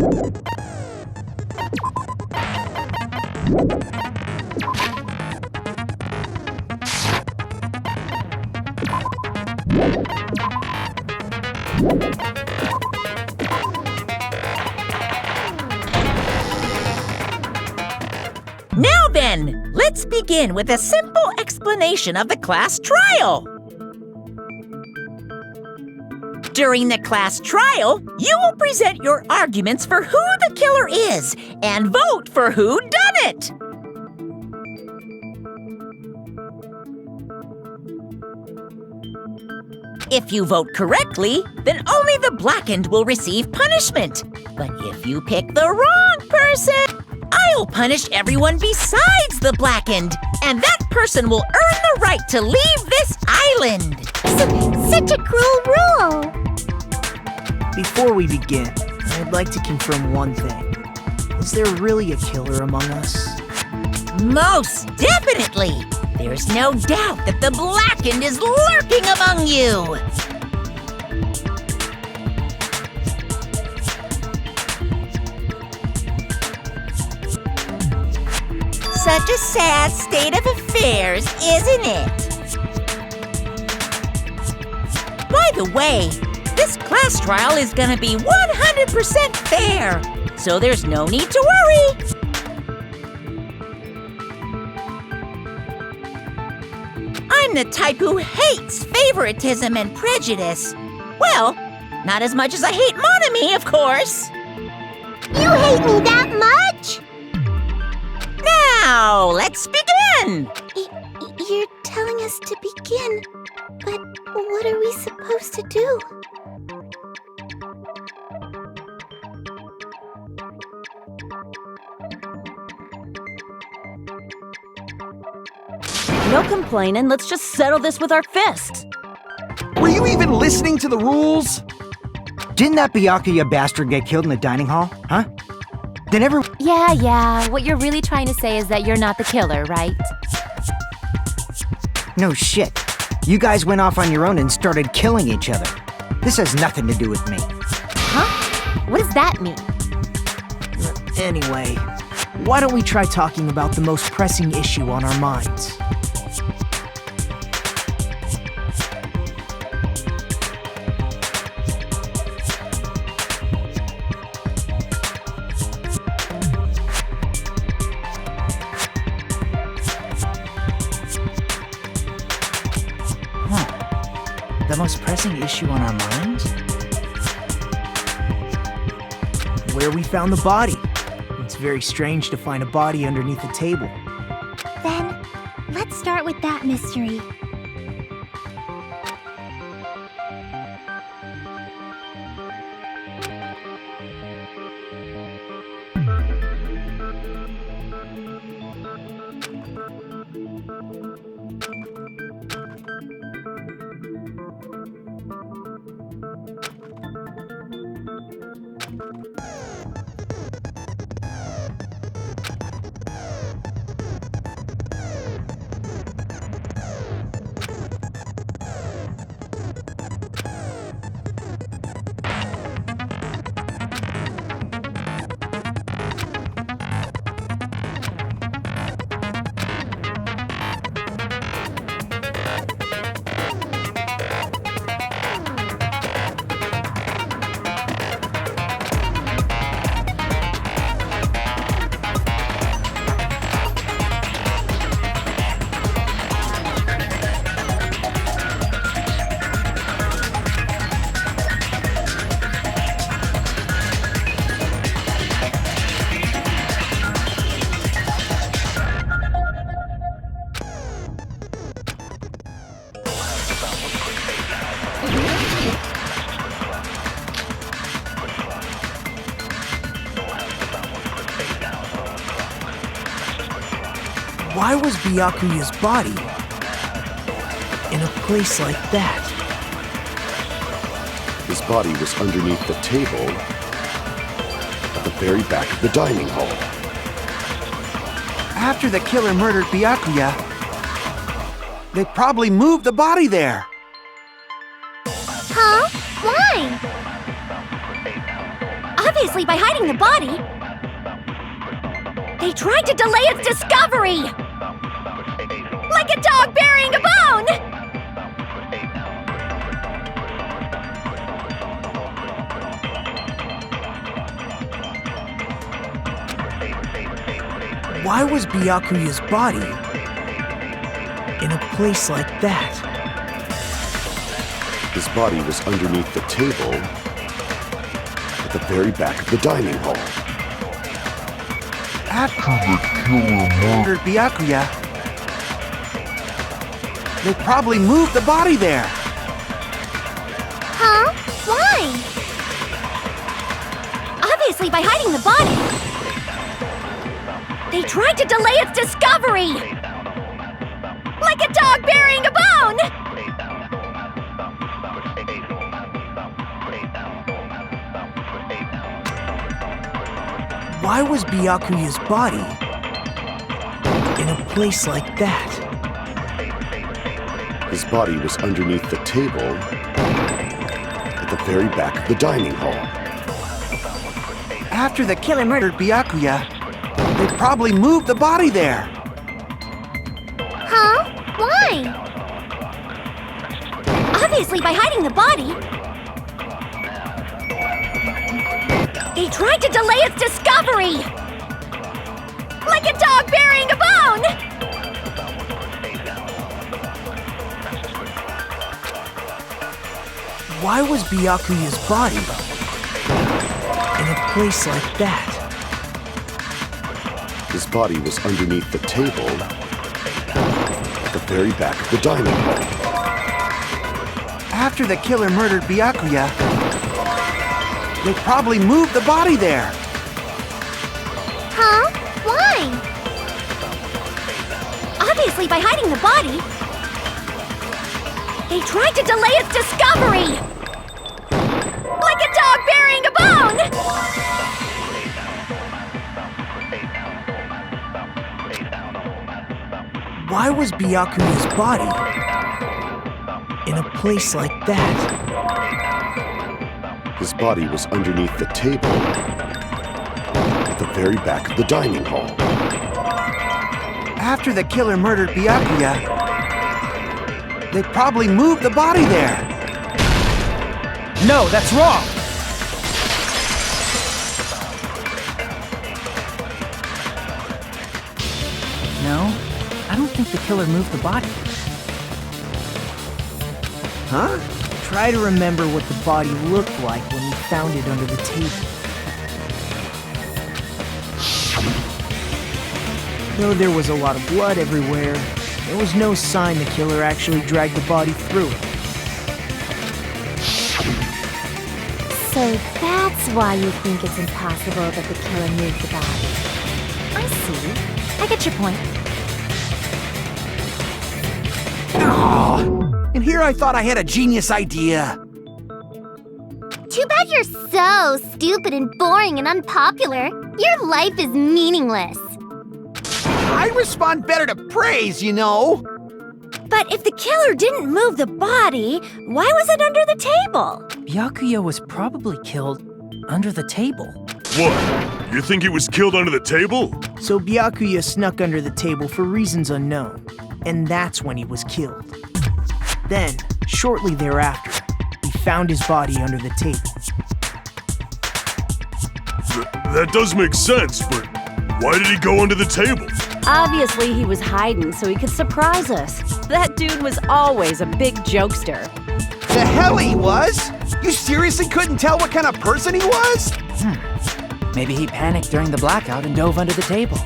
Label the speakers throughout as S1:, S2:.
S1: Now then, let's begin with a simple explanation of the class trial. During the class trial, you will present your arguments for who the killer is and vote for who done it. If you vote correctly, then only the blackened will receive punishment. But if you pick the wrong person, I'll punish everyone besides the blackened, and that person will earn the right to leave this island.
S2: Such a cruel rule!
S3: Before we begin, I'd like to confirm one thing. Is there really a killer among us?
S1: Most definitely! There's no doubt that the blackened is lurking among you! Such a sad state of affairs, isn't it? By the way, this class trial is gonna be 100% fair, so there's no need to worry. I'm the type who hates favoritism and prejudice. Well, not as much as I hate monogamy, of course.
S2: You hate me that much?
S1: Now, let's begin!
S2: You're telling us to begin, but what are we supposed to do?
S4: No complaining, let's just settle this with our fists.
S5: Were you even listening to the rules?
S6: Didn't that Byakuya bastard get killed in the dining hall, huh? Then
S4: Yeah, what you're really trying to say is that you're not the killer, right?
S6: No shit. You guys went off on your own and started killing each other. This has nothing to do with me.
S4: Huh? What does that mean?
S3: Anyway, why don't we try talking about the most pressing issue on our minds? The most pressing issue on our minds? Where we found the body. It's very strange to find a body underneath a table.
S2: Then, let's start with that mystery.
S3: Why was Byakuya's body in a place like that?
S7: His body was underneath the table at the very back of the dining hall.
S5: After the killer murdered Byakuya, they probably moved the body there.
S2: Huh? Why?
S4: I
S2: Obviously, by hiding the body, they tried to delay its discovery! Like a dog burying a bone!
S3: Why was Byakuya's body in a place like that?
S7: His body was underneath the table at the very back of the dining hall.
S5: After the killer murdered Byakuya, they probably moved the body there.
S2: Huh? Why? Obviously, by hiding the body, they tried to delay its discovery! Like a dog burying a bone!
S3: Why was Byakuya's body in a place like that?
S7: His body was underneath the table at the very back of the dining hall.
S5: After the killer murdered Byakuya, they probably moved the body there.
S2: Huh? Why? Obviously, by hiding the body, they tried to delay its discovery! Like a dog burying a bone!
S3: Why was Byakuya's body in a place like that?
S7: His body was underneath the table at the very back of the dining hall.
S5: After the killer murdered Byakuya, they probably moved the body there.
S2: Huh? Why? Obviously, by hiding the body, they tried to delay its discovery! Like a dog burying a bone!
S3: Why was Byakuya's body in a place like that?
S7: His body was underneath the table at the very back of the dining hall.
S5: After the killer murdered Byakuya, they probably moved the body there.
S3: No, that's wrong! No, I don't think the killer moved the body.
S5: Huh?
S3: Try to remember what the body looked like when we found it under the table. Though there was a lot of blood everywhere, there was no sign the killer actually dragged the body through it.
S4: So that's why you think it's impossible that the killer moved the body. I see. I get your point.
S5: And here I thought I had a genius idea.
S2: Too bad you're so stupid and boring and unpopular. Your life is meaningless.
S5: I respond better to praise, you know.
S2: But if the killer didn't move the body, why was it under the table?
S3: Byakuya was probably killed under the table.
S8: What? You think he was killed under the table?
S3: So Byakuya snuck under the table for reasons unknown, and that's when he was killed. Then, shortly thereafter, we found his body under the table.
S8: That does make sense, but why did he go under the table?
S9: Obviously, he was hiding so he could surprise us. That dude was always a big jokester.
S5: The hell he was? You seriously couldn't tell what kind of person he was?
S10: Maybe he panicked during the blackout and dove under the table.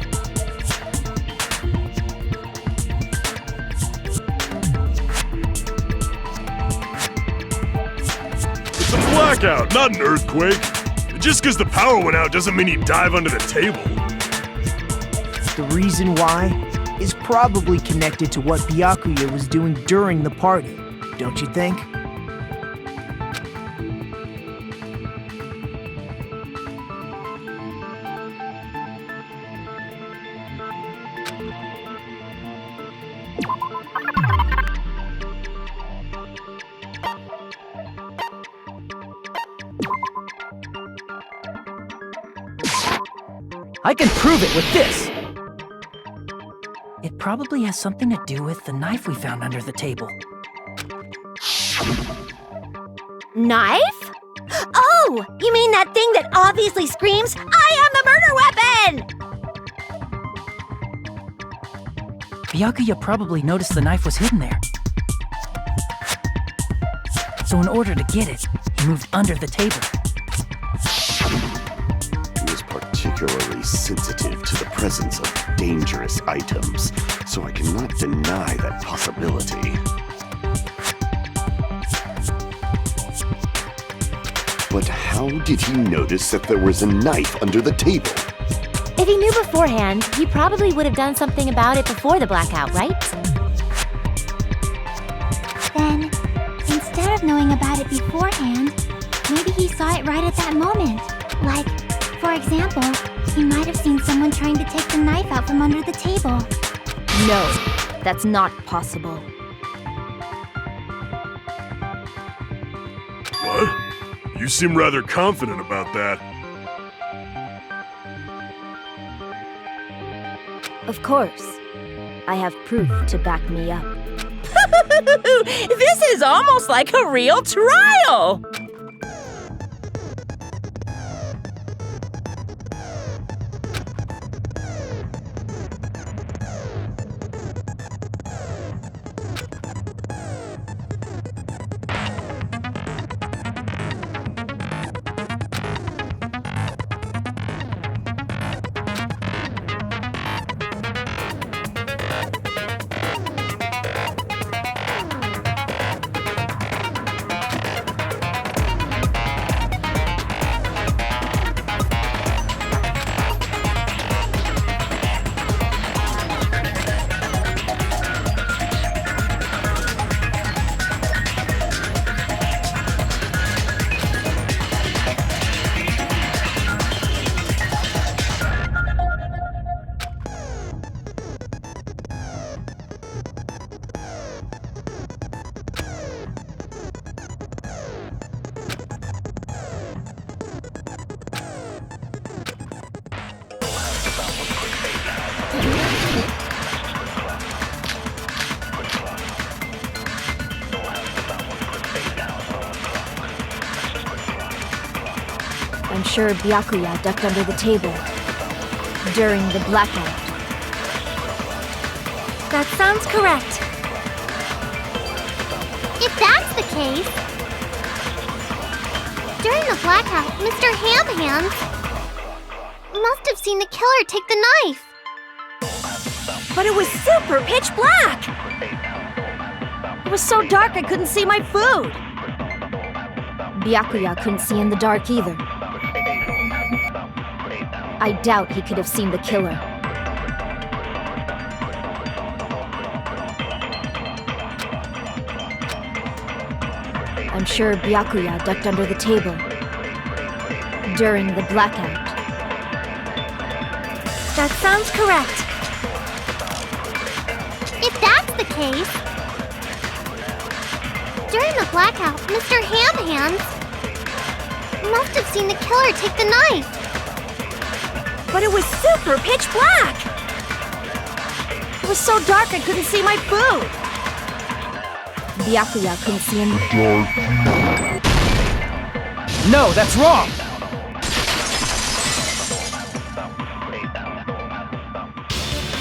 S8: It's a blackout, not an earthquake. Just because the power went out doesn't mean he'd dive under the table.
S3: The reason why is probably connected to what Byakuya was doing during the party, don't you think?
S10: I can prove it with this! It probably has something to do with the knife we found under the table.
S2: Knife? Oh, you mean that thing that obviously screams, "I am the murder weapon!"
S10: Byakuya probably noticed the knife was hidden there. So in order to get it, he moved under the table.
S7: He was particularly sensitive to the presence of dangerous items, so I cannot deny that possibility. But how did he notice that there was a knife under the table?
S4: If he knew beforehand, he probably would have done something about it before the blackout, right?
S2: Then, instead of knowing about it beforehand, maybe he saw it right at that moment. Like, for example, he might have seen someone trying to take the knife out from under the table.
S9: No, that's not possible.
S8: What? You seem rather confident about that.
S9: Of course. I have proof to back me up.
S1: This is almost like a real trial!
S9: I'm sure Byakuya ducked under the table during the blackout.
S2: That sounds correct. If that's the case, during the blackout, Mr. Ham must have seen the killer take the knife.
S9: But it was super pitch black! It was so dark I couldn't see my food. Byakuya couldn't see in the dark either. I doubt he could have seen the killer. I'm sure Byakuya ducked under the table during the blackout.
S2: That sounds correct. If that's the case, during the blackout, Mr. Ham must have seen the killer take the knife.
S9: But it was super pitch black! It was so dark I couldn't see my food. Byakuya couldn't see in the dark.
S10: No, that's wrong!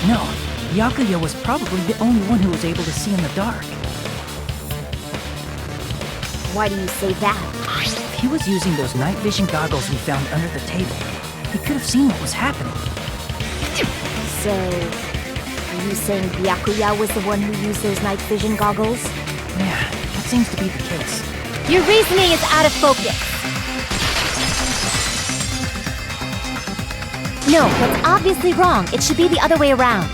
S10: No, Byakuya was probably the only one who was able to see in the dark.
S9: Why do you say that?
S10: If he was using those night vision goggles we found under the table, he could have seen what was happening.
S9: So, are you saying Byakuya was the one who used those night vision goggles?
S10: Yeah, that seems to be the case.
S4: Your reasoning is out of focus. No, that's obviously wrong. It should be the other way around.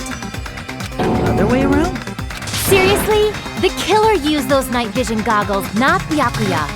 S10: Other way around?
S4: Seriously? The killer used those night vision goggles, not Byakuya.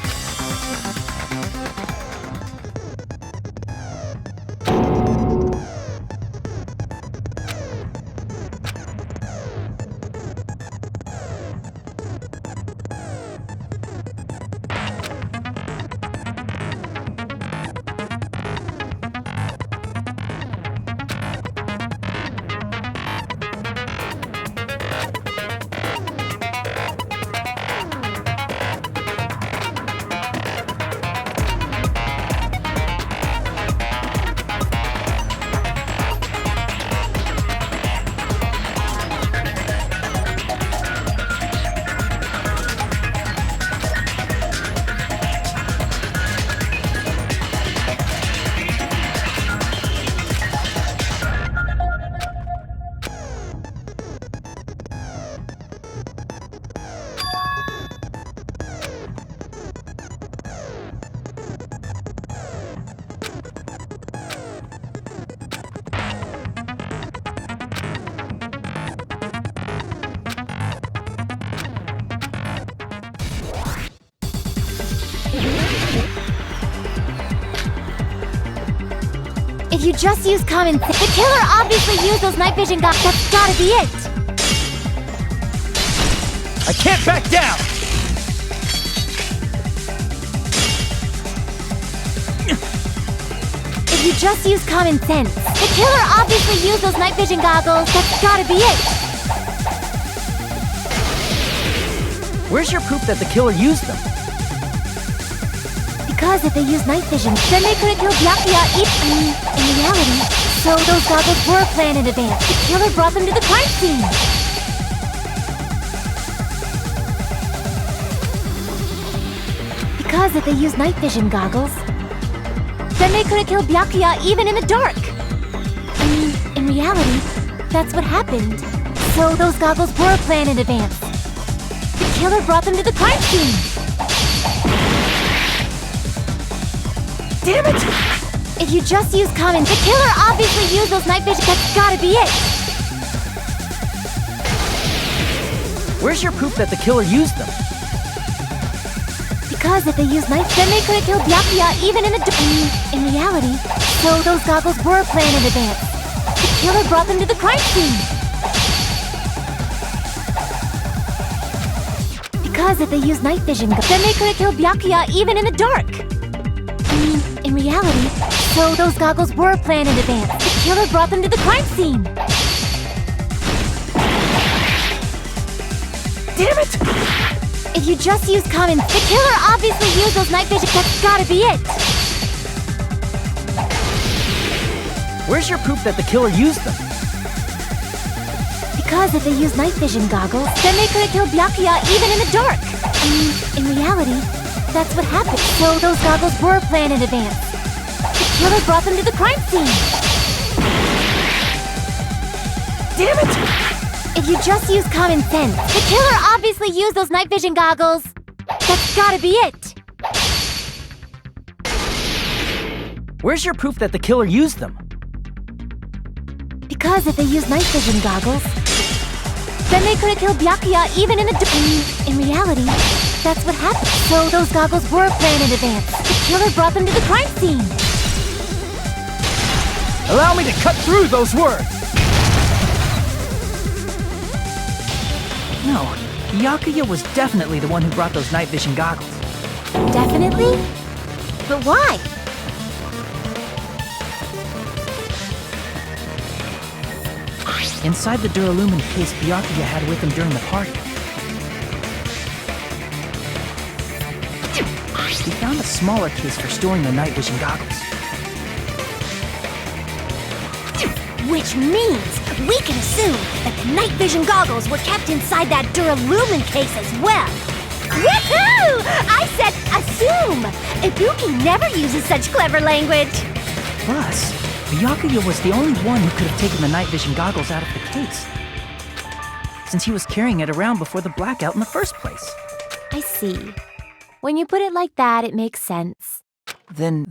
S2: If you just use common sense, the killer obviously used those night vision goggles. That's gotta be it.
S10: I can't back down!
S2: If you just use common sense, the killer obviously used those night vision goggles. That's gotta be it.
S10: Where's your proof that the killer used them?
S2: Because if they used night vision, then they couldn't kill Byakuya in reality. So those goggles were planned in advance. The killer brought them to the crime scene. Because if they used night vision goggles, then they couldn't kill Byakuya even in the dark. In reality, that's what happened. So those goggles were planned in advance. The killer brought them to the crime scene.
S10: Damn it!
S2: If you just use common, the killer obviously used those night vision. That's gotta be it.
S10: Where's your proof that the killer used them?
S2: Because if they used night, then they couldn't kill Byakuya even in the in reality. So those goggles were planned in advance. The killer brought them to the crime scene. Because if they used night vision, then they couldn't kill Byakuya even in the dark. In reality, so those goggles were planned in advance. The killer brought them to the crime scene.
S10: Damn it!
S2: If you just use common, the killer obviously used those night vision. That's gotta be it.
S10: Where's your proof that the killer used them?
S2: Because if they used night vision goggles, then they couldn't kill Byakuya even in the dark. In reality, that's what happened. So those goggles were planned in advance. The killer brought them to the crime scene.
S10: Damn it!
S2: If you just use common sense, the killer obviously used those night vision goggles. That's gotta be it.
S10: Where's your proof that the killer used them?
S2: Because if they used night vision goggles, then they couldn't kill Byakuya even in the in reality, that's what happened. So those goggles were planned in advance. The killer brought them to the crime scene.
S10: Allow me to cut through those words! No, Byakuya was definitely the one who brought those night vision goggles.
S2: Definitely? But why?
S10: Inside the Duralumin case Byakuya had with him during the party, he found a smaller case for storing the night vision goggles.
S9: Which means we can assume that the night vision goggles were kept inside that Duralumin case as well. Woohoo! I said assume! Ibuki never uses such clever language.
S10: Plus, Byakuya was the only one who could have taken the night vision goggles out of the case, since he was carrying it around before the blackout in the first place.
S2: I see. When you put it like that, it makes sense.
S6: Then,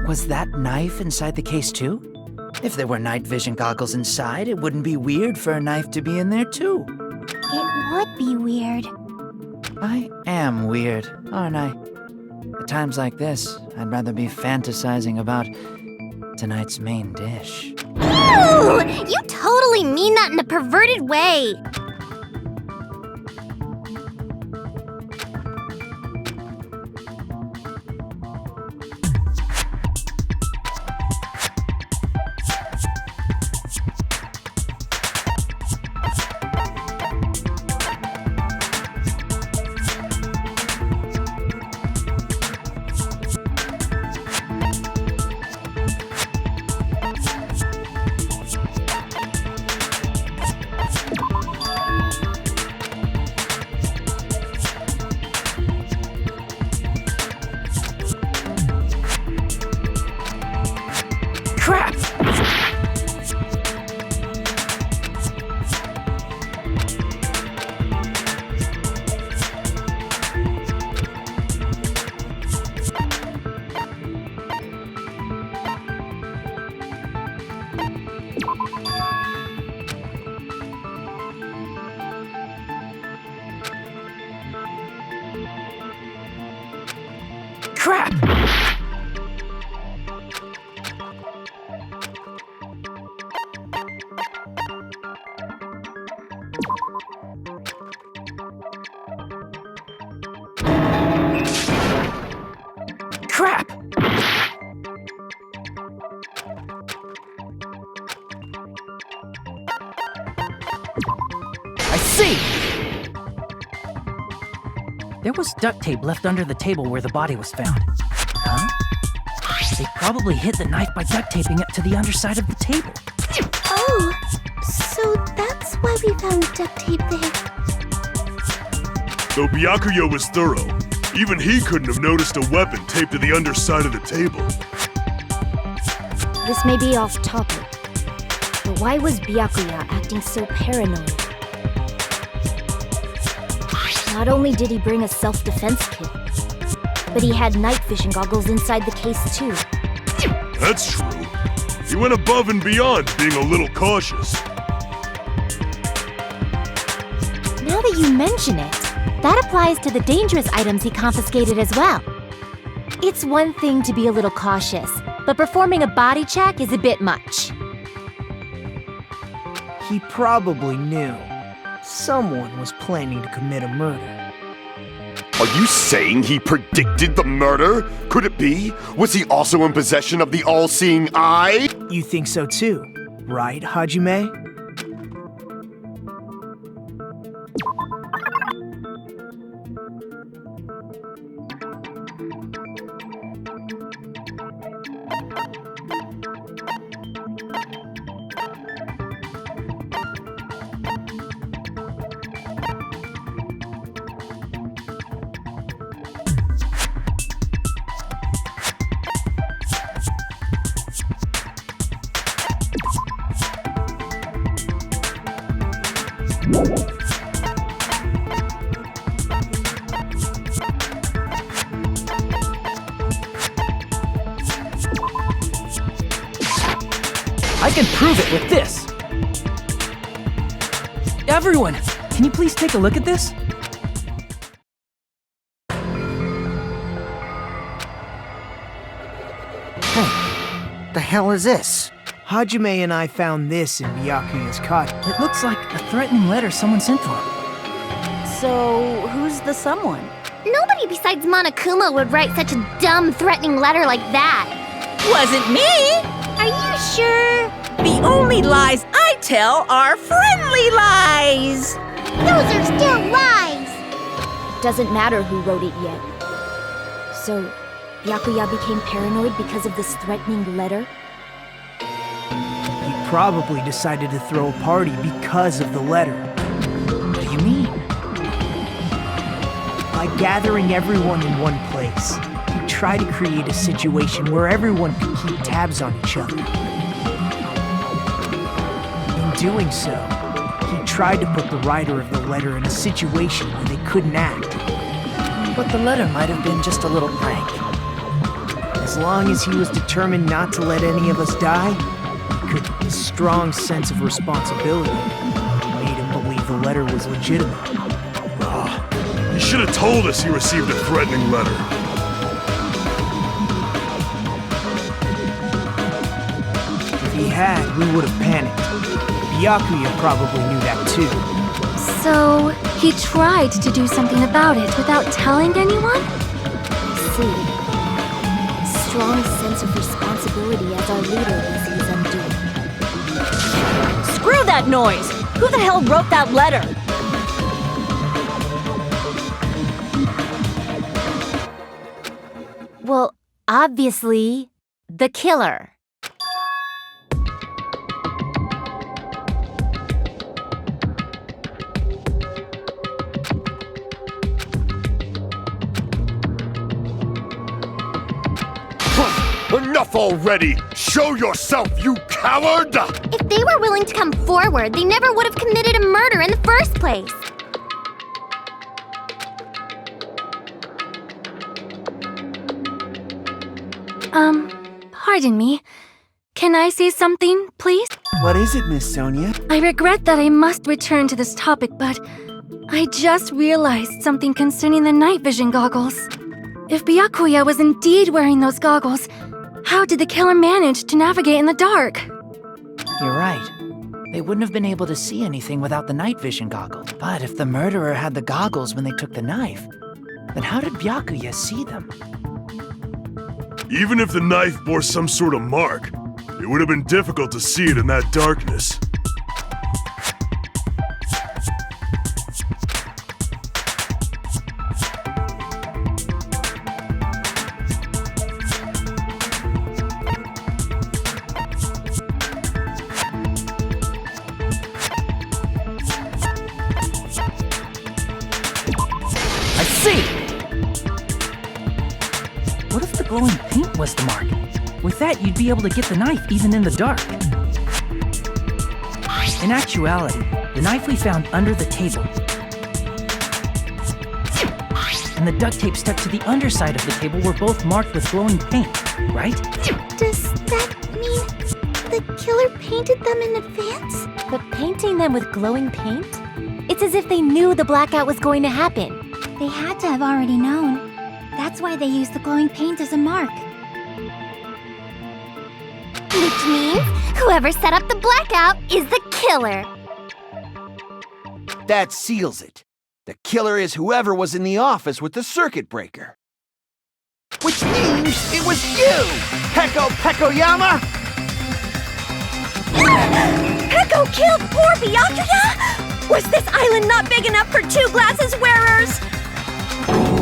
S6: was that knife inside the case too? If there were night vision goggles inside, it wouldn't be weird for a knife to be in there too.
S2: It would be weird.
S6: I am weird, aren't I? At times like this, I'd rather be fantasizing about tonight's main dish.
S9: Ooh! You totally mean that in a perverted way.
S10: Crap! Crap! Crap! I see! There was duct tape left under the table where the body was found. Huh? They probably hid the knife by duct taping it to the underside of the table.
S2: Oh, so that's why we found duct tape there.
S8: Though Byakuya was thorough, even he couldn't have noticed a weapon taped to the underside of the table.
S9: This may be off topic, but why was Byakuya acting so paranoid? Not only did he bring a self-defense kit, but he had night vision goggles inside the case too.
S8: That's true. He went above and beyond being a little cautious.
S4: Now that you mention it, that applies to the dangerous items he confiscated as well. It's one thing to be a little cautious, but performing a body check is a bit much.
S3: He probably knew someone was planning to commit a murder.
S7: Are you saying he predicted the murder? Could it be? Was he also in possession of the all-seeing eye?
S3: You think so too, right, Hajime?
S10: I can prove it with this! Everyone, can you please take a look at this?
S5: Hey, the hell is this?
S3: Hajime and I found this in Byakuya's cot.
S10: It looks like a threatening letter someone sent to him.
S9: So, who's the someone?
S2: Nobody besides Monokuma would write such a dumb, threatening letter like that.
S1: Wasn't me!
S2: Are you sure?
S1: The only lies I tell are friendly lies!
S2: Those are still lies.
S9: Doesn't matter who wrote it yet. So, Byakuya became paranoid because of this threatening letter?
S3: He probably decided to throw a party because of the letter.
S10: What do you mean?
S3: By gathering everyone in one place, he tried to create a situation where everyone could keep tabs on each other. In doing so, he tried to put the writer of the letter in a situation where they couldn't act.
S10: But the letter might have been just a little prank.
S3: As long as he was determined not to let any of us die, his strong sense of responsibility made him believe the letter was legitimate.
S8: He should have told us he received a threatening letter.
S3: If he had, we would have panicked. Byakuya probably knew that too.
S2: So, he tried to do something about it without telling anyone?
S9: See. Strong sense of responsibility as our leader was his undoing. Screw that noise! Who the hell wrote that letter?
S4: Well, obviously, the killer.
S7: Enough already! Show yourself, you coward!
S2: If they were willing to come forward, they never would have committed a murder in the first place. Pardon me. Can I say something, please?
S5: What is it, Miss Sonia?
S2: I regret that I must return to this topic, but I just realized something concerning the night vision goggles. If Byakuya was indeed wearing those goggles, how did the killer manage to navigate in the dark?
S6: You're right. They wouldn't have been able to see anything without the night vision goggles. But if the murderer had the goggles when they took the knife,
S10: Then how did Byakuya see them?
S8: Even if the knife bore some sort of mark, it would have been difficult to see it in that darkness.
S10: I see! What if the glowing paint was the mark? With that, you'd be able to get the knife even in the dark. In actuality, the knife we found under the table and the duct tape stuck to the underside of the table were both marked with glowing paint, right?
S2: Does that mean the killer painted them in advance?
S4: But painting them with glowing paint? It's as if they knew the blackout was going to happen.
S2: They had to have already known. That's why they used the glowing paint as a mark.
S9: Which means whoever set up the blackout is the killer.
S5: That seals it. The killer is whoever was in the office with the circuit breaker. Which means it was you, Peko Pekoyama!
S9: Peko killed poor Byakuya? Was this island not big enough for 2 glasses wearers?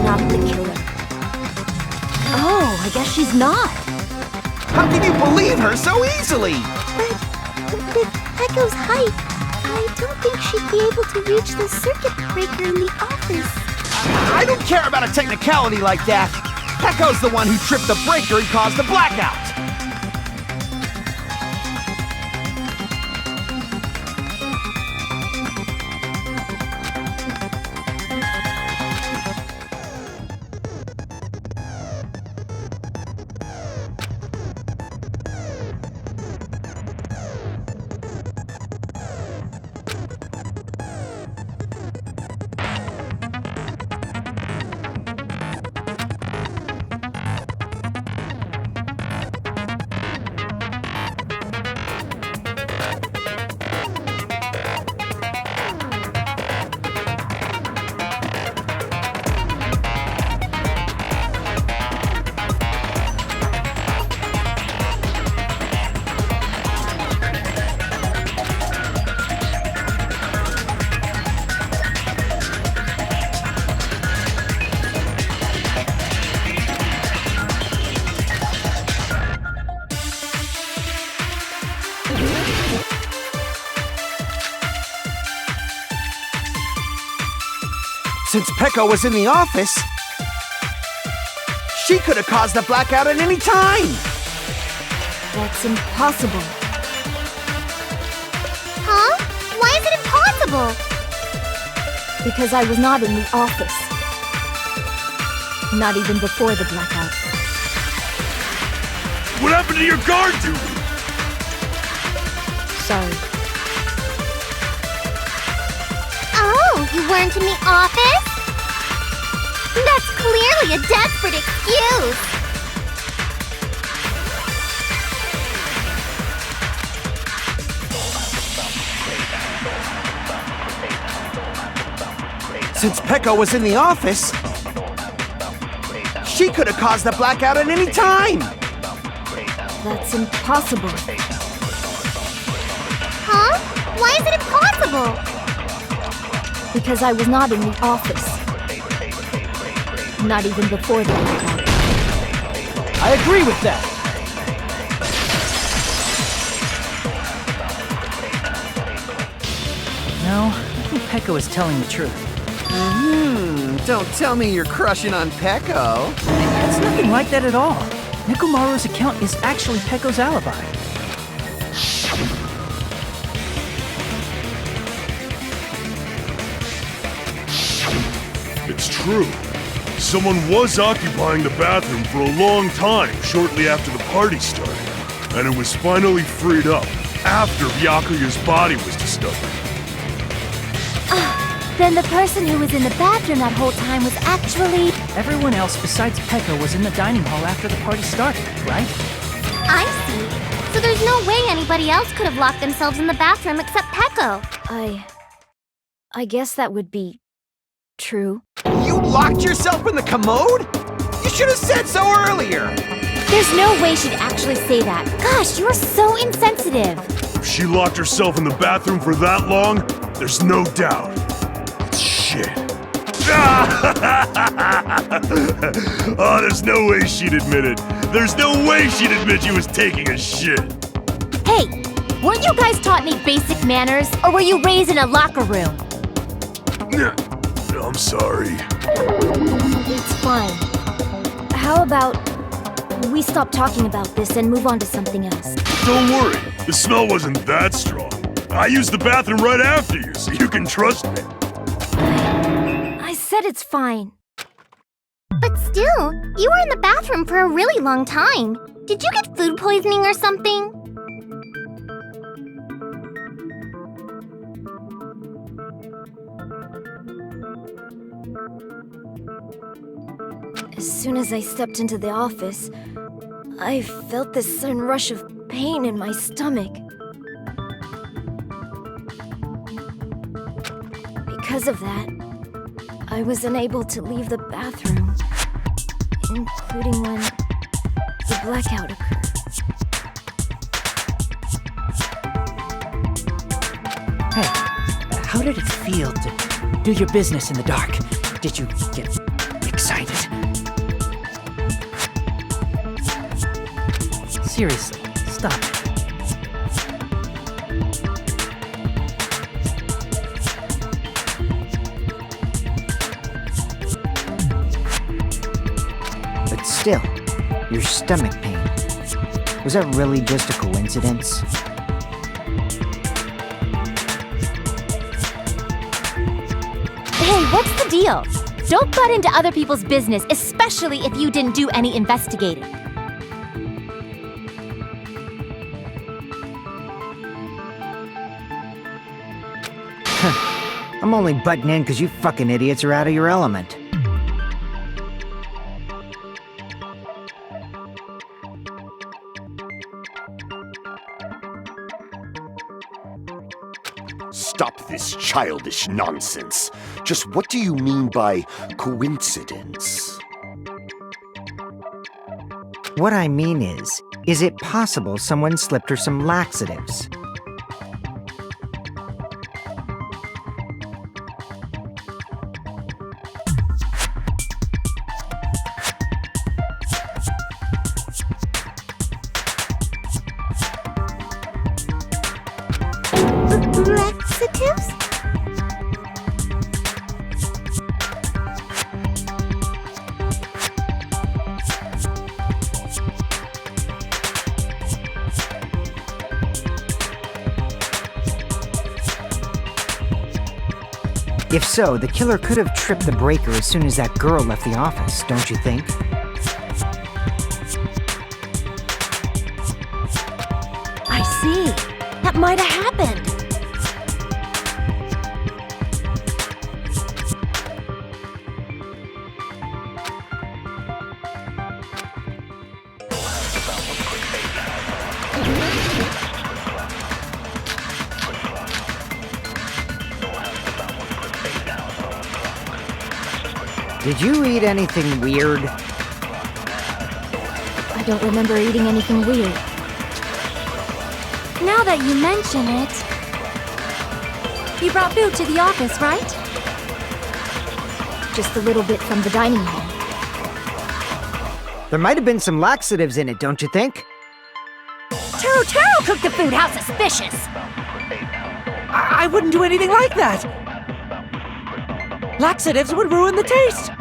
S9: Not the killer. Oh, I guess she's not.
S5: How can you believe her so easily?
S2: But with Peko's height, I don't think she'd be able to reach the circuit breaker in the office.
S5: I don't care about a technicality like that. Peko's the one who tripped the breaker and caused the blackout. Since Peko was in the office, she could have caused the blackout at any time.
S9: That's impossible. Huh? Why is it impossible? Because I was not in the office. Not even before the blackout.
S8: What happened to your guard duty?
S9: Sorry. Oh, you weren't in the office? That's clearly a desperate excuse.
S5: Since Peko was in the office, she could have caused the blackout at any time.
S9: That's impossible. Huh? Why is it impossible? Because I was not in the office. Not even before the blackout.
S10: I agree with that. No, I think Peko is telling the truth.
S5: Don't tell me you're crushing on Peko.
S10: It's nothing like that at all. Nekomaru's account is actually Peko's alibi.
S8: It's true. Someone was occupying the bathroom for a long time shortly after the party started, and it was finally freed up after Byakuya's body was discovered.
S4: Then the person who was in the bathroom that whole time was actually...
S10: Everyone else besides Peko was in the dining hall after the party started, right?
S9: I see. So there's no way anybody else could have locked themselves in the bathroom except Peko. I guess that would be true.
S5: You locked yourself in the commode? You should have said so earlier!
S4: There's no way she'd actually say that. Gosh, you're so insensitive.
S8: If she locked herself in the bathroom for that long, there's no doubt. It's shit. Oh, there's no way she'd admit it. There's no way she'd admit she was taking a shit.
S4: Hey, weren't you guys taught any basic manners, or were you raised in a locker room?
S8: I'm sorry.
S9: It's fine. How about we stop talking about this and move on to something else?
S8: Don't worry, the smell wasn't that strong. I used the bathroom right after you, so you can trust me.
S9: I said it's fine.
S2: But still, you were in the bathroom for a really long time. Did you get food poisoning or something?
S9: As soon as I stepped into the office, I felt this sudden rush of pain in my stomach. Because of that, I was unable to leave the bathroom, including when the blackout occurred.
S10: Hey, how did it feel to do your business in the dark? Did you get excited? Seriously, stop it.
S11: But still, your stomach pain. Was that really just a coincidence?
S4: Hey, what's the deal? Don't butt into other people's business, especially if you didn't do any investigating.
S11: I'm only butting in because you fucking idiots are out of your element.
S7: Stop this childish nonsense. Just what do you mean by coincidence?
S11: What I mean is it possible someone slipped her some laxatives?
S2: Laxatives?
S11: If so, the killer could have tripped the breaker as soon as that girl left the office, don't you think?
S9: I see. That might have happened.
S11: Did you eat anything weird?
S9: I don't remember eating anything weird.
S2: Now that you mention it, you brought food to the office, right?
S9: Just a little bit from the dining hall.
S11: There might have been some laxatives in it, don't you think?
S9: Taro cooked the food. How suspicious!
S10: I wouldn't do anything like that! Laxatives would ruin the taste!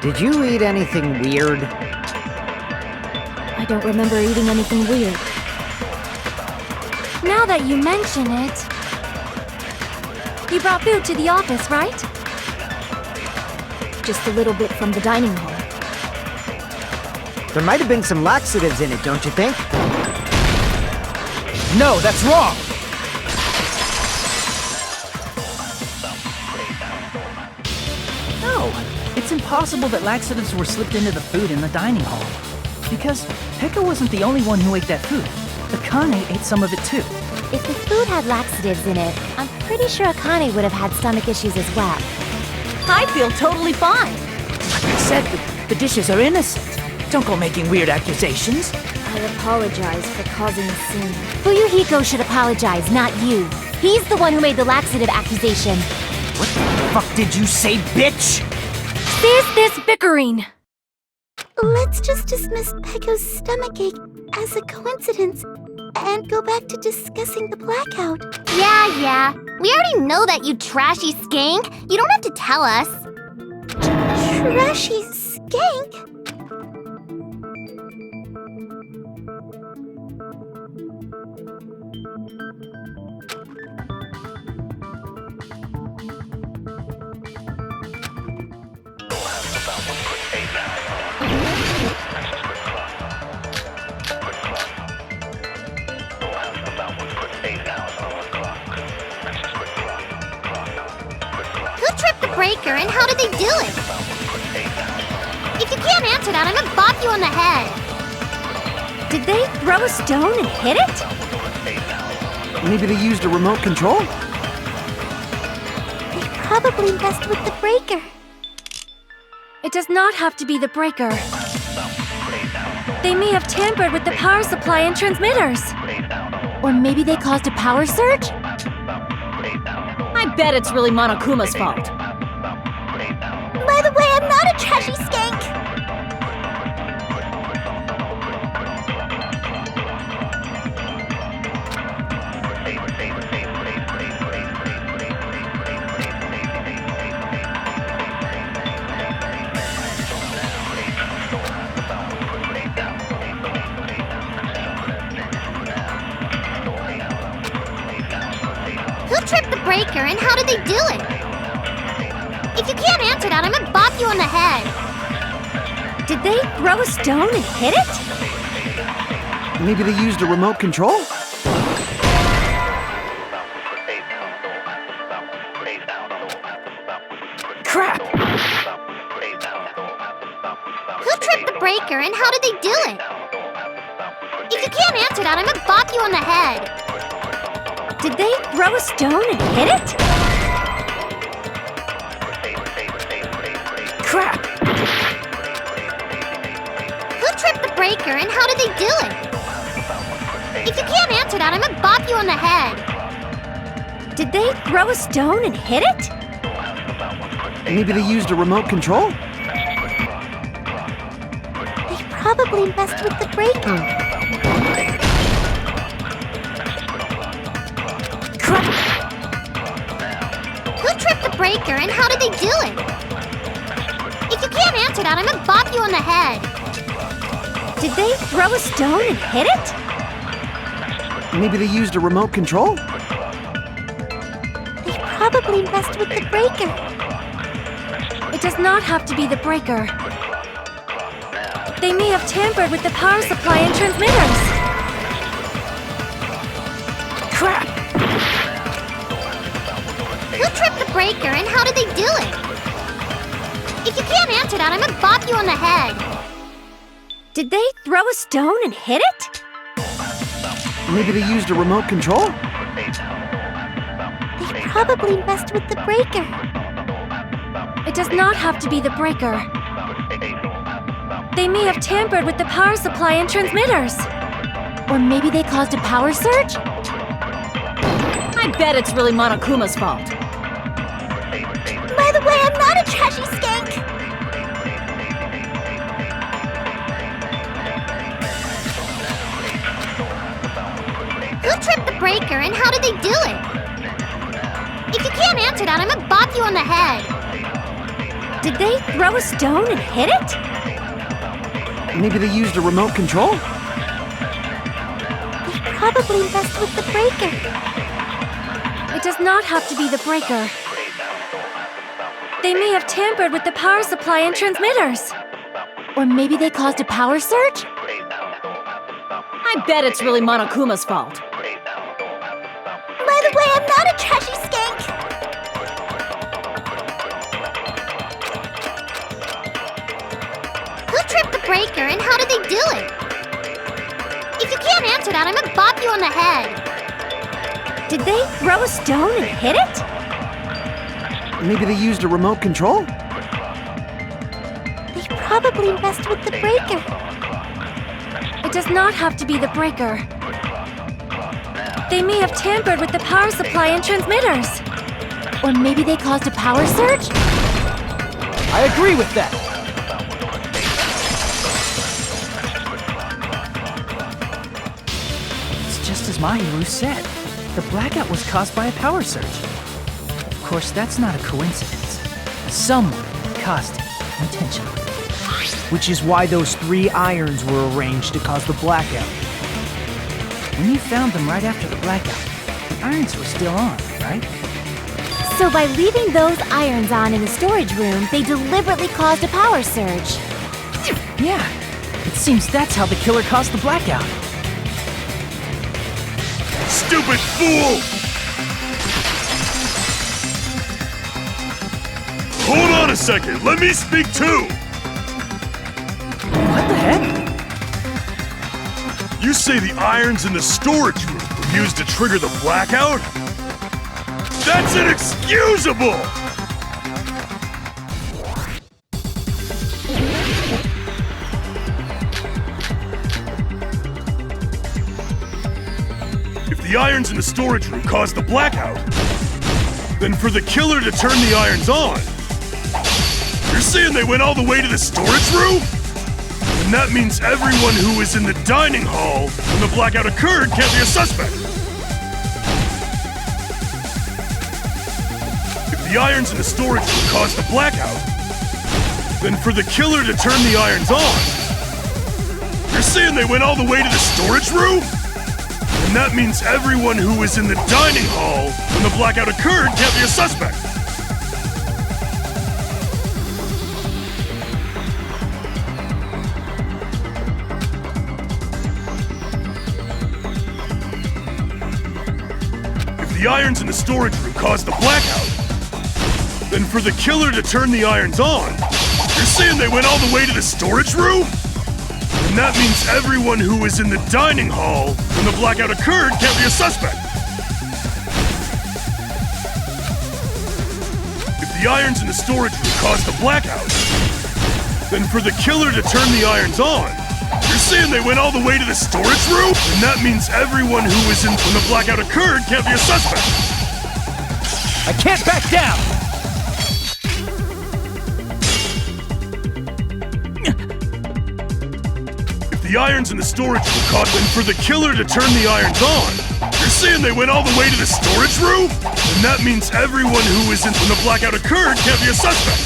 S11: Did you eat anything weird?
S9: I don't remember eating anything weird.
S2: Now that you mention it, you brought food to the office, right?
S9: Just a little bit from the dining hall.
S11: There might have been some laxatives in it, don't you think?
S5: No, that's wrong!
S10: possible that laxatives were slipped into the food in the dining hall. Because Pekka wasn't the only one who ate that food. Akane ate some of it too.
S4: If the food had laxatives in it, I'm pretty sure Akane would have had stomach issues as well.
S1: I feel totally fine.
S10: I said the dishes are innocent. Don't go making weird accusations.
S9: I apologize for causing a scene.
S4: Fuyuhiko should apologize, not you. He's the one who made the laxative accusation.
S3: What the fuck did you say, bitch?
S9: There's this bickering!
S2: Let's just dismiss Pecco's stomachache as a coincidence and go back to discussing the blackout.
S9: Yeah. We already know that, you trashy skank. You don't have to tell us.
S2: Trashy skank?
S9: Breaker, and how did they do it? If you can't answer that, I'm gonna bop you on the head. Did they throw a stone and hit it?
S3: Maybe they used a remote control?
S2: They probably messed with the breaker.
S9: It does not have to be the breaker. They may have tampered with the power supply and transmitters.
S4: Or maybe they caused a power surge?
S1: I bet it's really Monokuma's fault.
S2: By the way, I'm not a trashy skank!
S9: Who tripped the breaker, and how did they do it? If you can't answer that, I'm gonna bop you on the head. Did they throw a stone and hit it?
S3: Maybe they used a remote control?
S10: Crap!
S9: Who tripped the breaker, and how did they do it? If you can't answer that, I'm gonna bop you on the head. Did they throw a stone and hit it?
S10: Crap!
S9: Who tripped the breaker, and how did they do it? If you can't answer that, I'm gonna bop you on the head. Did they throw a stone and hit it?
S3: Maybe they used a remote control?
S2: They probably messed with the breaker.
S10: Crap!
S9: Who tripped the breaker, and how did they do it? If you can't answer that, I'm gonna bop you on the head. Did they throw a stone and hit it?
S3: Maybe they used a remote control?
S2: They probably messed with the breaker.
S9: It does not have to be the breaker. They may have tampered with the power supply and transmitters.
S10: Crap!
S9: Who tripped the breaker, and how did they do it? If you can't answer that, I'm gonna bop you on the head. Did they throw a stone and hit it?
S3: Maybe they used a remote control?
S2: They probably messed with the breaker.
S9: It does not have to be the breaker. They may have tampered with the power supply and transmitters.
S4: Or maybe they caused a power surge?
S1: I bet it's really Monokuma's fault.
S2: By the way, I'm not a trashy skank!
S9: Who tripped the breaker, and how did they do it? If you can't answer that, I'm gonna bop you on the head. Did they throw a stone and hit it?
S3: Maybe they used a remote control?
S2: They probably messed with the breaker.
S9: It does not have to be the breaker. They may have tampered with the power supply and transmitters.
S4: Or maybe they caused a power surge?
S1: I bet it's really Monokuma's fault.
S2: By the way, I'm not a trashy skank! breaker, and how did they do it? If you can't answer that, I'm gonna bop you on the head.
S9: Did they throw a stone and hit it?
S5: Maybe they used a remote control?
S2: They probably messed with the breaker.
S4: It does not have to be the breaker. They may have tampered with the power supply and transmitters. Or maybe they caused a power surge?
S10: I agree with that. It's just as Mahiru said. The blackout was caused by a power surge. Of course, that's not a coincidence. Someone caused it intentionally.
S3: Which is why those 3 irons were arranged to cause the blackout.
S10: When you found them right after the blackout, the irons were still on, right?
S4: So by leaving those irons on in the storage room, they deliberately caused a power surge.
S10: Yeah, it seems that's how the killer caused the blackout.
S8: Stupid fool! Hold on a second, let me speak too!
S10: What the heck?
S8: You say the irons in the storage room were used to trigger the blackout? That's inexcusable! If the irons in the storage room caused the blackout, then for the killer to turn the irons on, you're saying they went all the way to the storage room? And that means everyone who was in the dining hall when the blackout occurred can't be a suspect. If the irons in the storage room caused the blackout, then for the killer to turn the irons on, you're saying they went all the way to the storage room? And that means everyone who was in the dining hall when the blackout occurred can't be a suspect. The irons in the storage room caused the blackout, then for the killer to turn the irons on, you're saying they went all the way to the storage room? And that means everyone who was in the dining hall when the blackout occurred can't be a suspect. If the irons in the storage room caused the blackout, then for the killer to turn the irons on, you're saying they went all the way to the storage room? And that means everyone who was in when the blackout occurred can't be a suspect.
S10: I can't back down!
S8: If the irons in the storage room caused them for the killer to turn the irons on, you're saying they went all the way to the storage room? And that means everyone who was in when the blackout occurred can't be a suspect.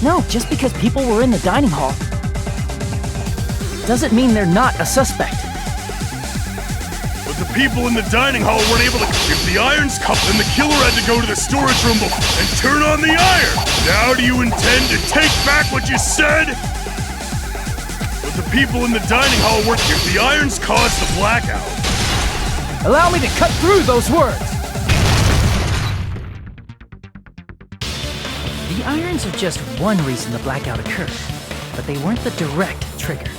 S10: No, just because people were in the dining hall doesn't mean they're not a suspect.
S8: But the people in the dining hall weren't able to... If the irons cupped, then the killer had to go to the storage room and turn on the iron. Now do you intend to take back what you said? But the people in the dining hall weren't... If the irons caused the blackout...
S10: Allow me to cut through those words! The irons are just one reason the blackout occurred, but they weren't the direct trigger.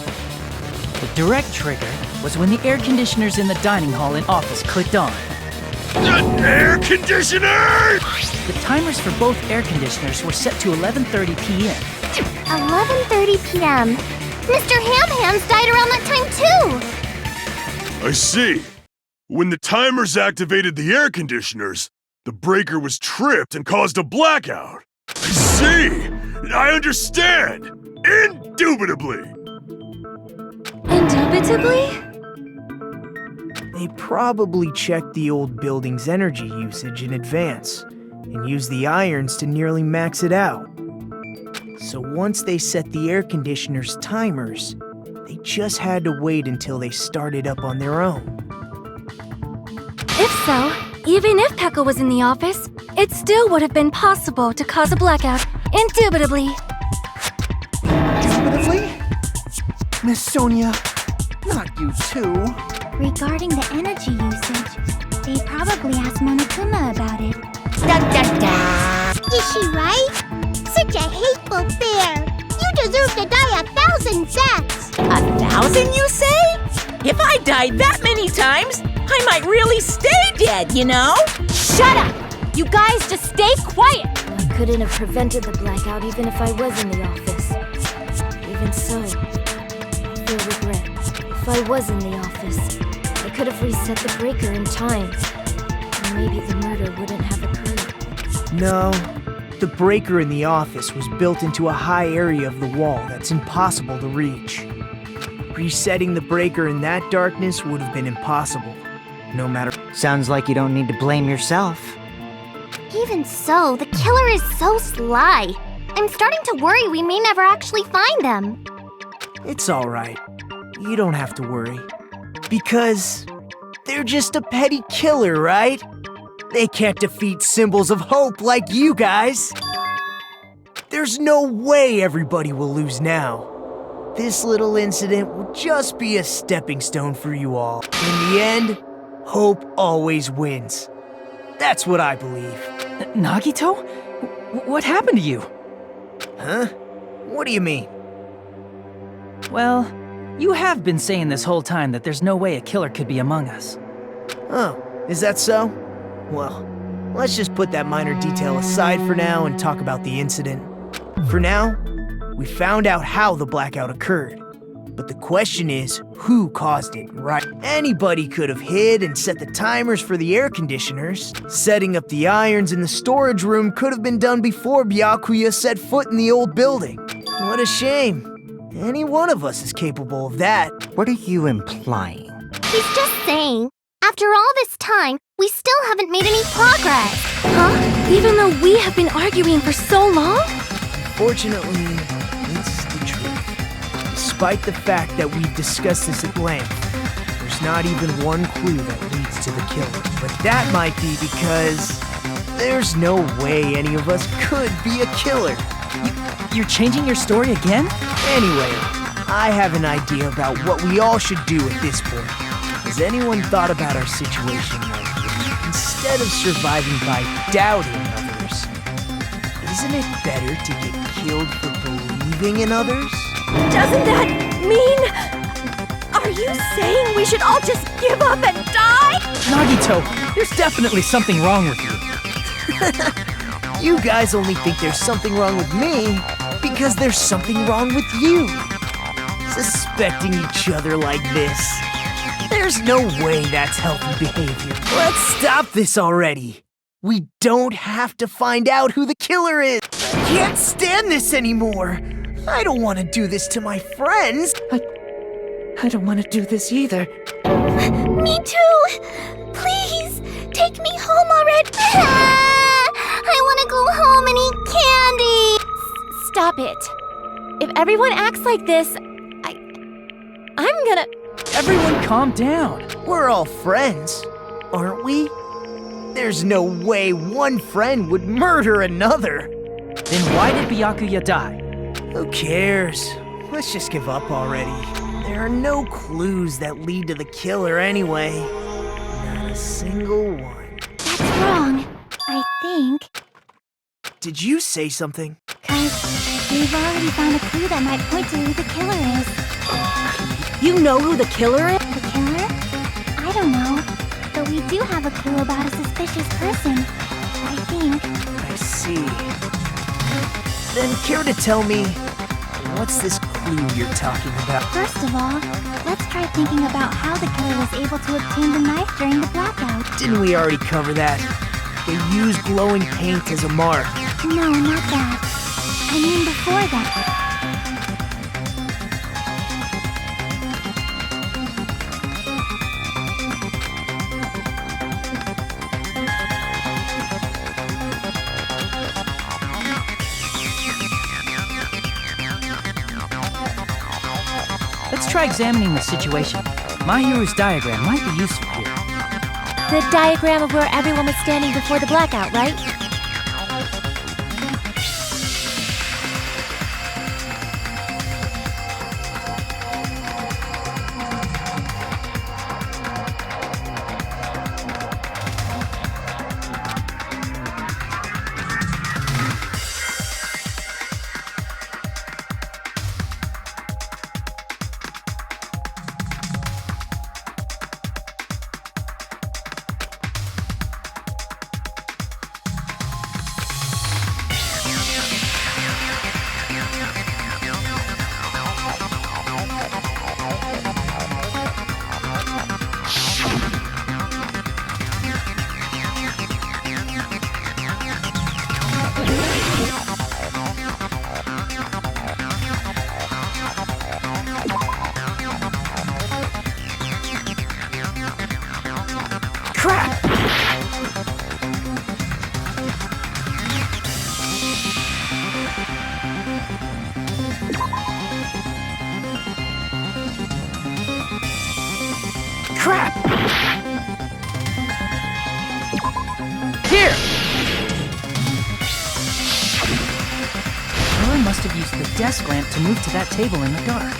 S10: The direct trigger was when the air conditioners in the dining hall and office clicked on.
S8: Air conditioner!
S10: The timers for both air conditioners were set to 11:30 p.m.
S2: 11:30 p.m. Mr. Ham Hands died around that time too!
S8: I see. When the timers activated the air conditioners, the breaker was tripped and caused a blackout. I see! I understand! Indubitably!
S4: Indubitably?
S3: They probably checked the old building's energy usage in advance and used the irons to nearly max it out. So once they set the air conditioner's timers, they just had to wait until they started up on their own.
S4: If so, even if Pekka was in the office, it still would have been possible to cause a blackout, indubitably.
S5: Indubitably? Miss Sonia, not you too.
S2: Regarding the energy usage, they probably asked Monokuma about it.
S1: Dun dun dun!
S2: Is she right? Such a hateful bear! You
S9: deserve to die 1,000 deaths!
S1: 1,000, you say? If I died that many times, I might really stay dead, you know?
S4: Shut up! You guys just stay quiet!
S12: I couldn't have prevented the blackout even if I was in the office. Even so, I feel regret. If I was in the office, I could have reset the breaker in time. And maybe the murder wouldn't have occurred.
S3: No, the breaker in the office was built into a high area of the wall that's impossible to reach. Resetting the breaker in that darkness would have been impossible, no matter.
S11: Sounds like you don't need to blame yourself.
S2: Even so, the killer is so sly. I'm starting to worry we may never actually find them.
S3: It's alright. You don't have to worry. Because they're just a petty killer, right? They can't defeat symbols of hope like you guys. There's no way everybody will lose now. This little incident will just be a stepping stone for you all. In the end, hope always wins. That's what I believe.
S10: Nagito? What happened to you?
S3: Huh? What do you mean?
S10: Well, you have been saying this whole time that there's no way a killer could be among us.
S3: Oh, is that so? Well, let's just put that minor detail aside for now and talk about the incident. For now, we found out how the blackout occurred. But the question is, who caused it, right? Anybody could have hid and set the timers for the air conditioners. Setting up the irons in the storage room could have been done before Byakuya set foot in the old building. What a shame. Any one of us is capable of that.
S11: What are you implying?
S2: He's just saying, after all this time, we still haven't made any progress.
S12: Huh? Even though we have been arguing for so long?
S3: Fortunately, it's the truth. Despite the fact that we've discussed this at length, there's not even one clue that leads to the killer. But that might be because there's no way any of us could be a killer.
S10: You're changing your story again?
S3: Anyway, I have an idea about what we all should do at this point. Has anyone thought about our situation like this? Instead of surviving by doubting others, isn't it better to get killed for believing in others?
S9: Doesn't that mean... Are you saying we should all just give up and die?
S10: Nagito, there's definitely something wrong with you.
S3: You guys only think there's something wrong with me because there's something wrong with you. Suspecting each other like this. There's no way that's healthy behavior. Let's stop this already. We don't have to find out who the killer is. I can't stand this anymore. I don't want to do this to my friends.
S10: I don't want to do this either.
S2: Me too! Please, take me home already! I want to go home and eat candy!
S4: Stop it. If everyone acts like this, I'm gonna...
S3: Everyone calm down. We're all friends, aren't we? There's no way one friend would murder another.
S10: Then why did Byakuya die?
S3: Who cares? Let's just give up already. There are no clues that lead to the killer anyway. Not a single one.
S2: That's wrong, I think.
S3: Did you say something?
S2: 'Cause we've already found a clue that might point to who the killer is.
S9: You know who the killer is?
S2: The killer? I don't know. But we do have a clue about a suspicious person, I think.
S3: I see. Then care to tell me, what's this clue you're talking about?
S2: First of all, let's try thinking about how the killer was able to obtain the knife during the blackout.
S3: Didn't we already cover that? They used glowing paint as a mark.
S2: No, not that. I mean before that.
S10: Let's try examining the situation. My hero's diagram might be useful here.
S4: The diagram of where everyone was standing before the blackout, right?
S10: Crap! Here! Killer must have used the desk lamp to move to that table in the dark.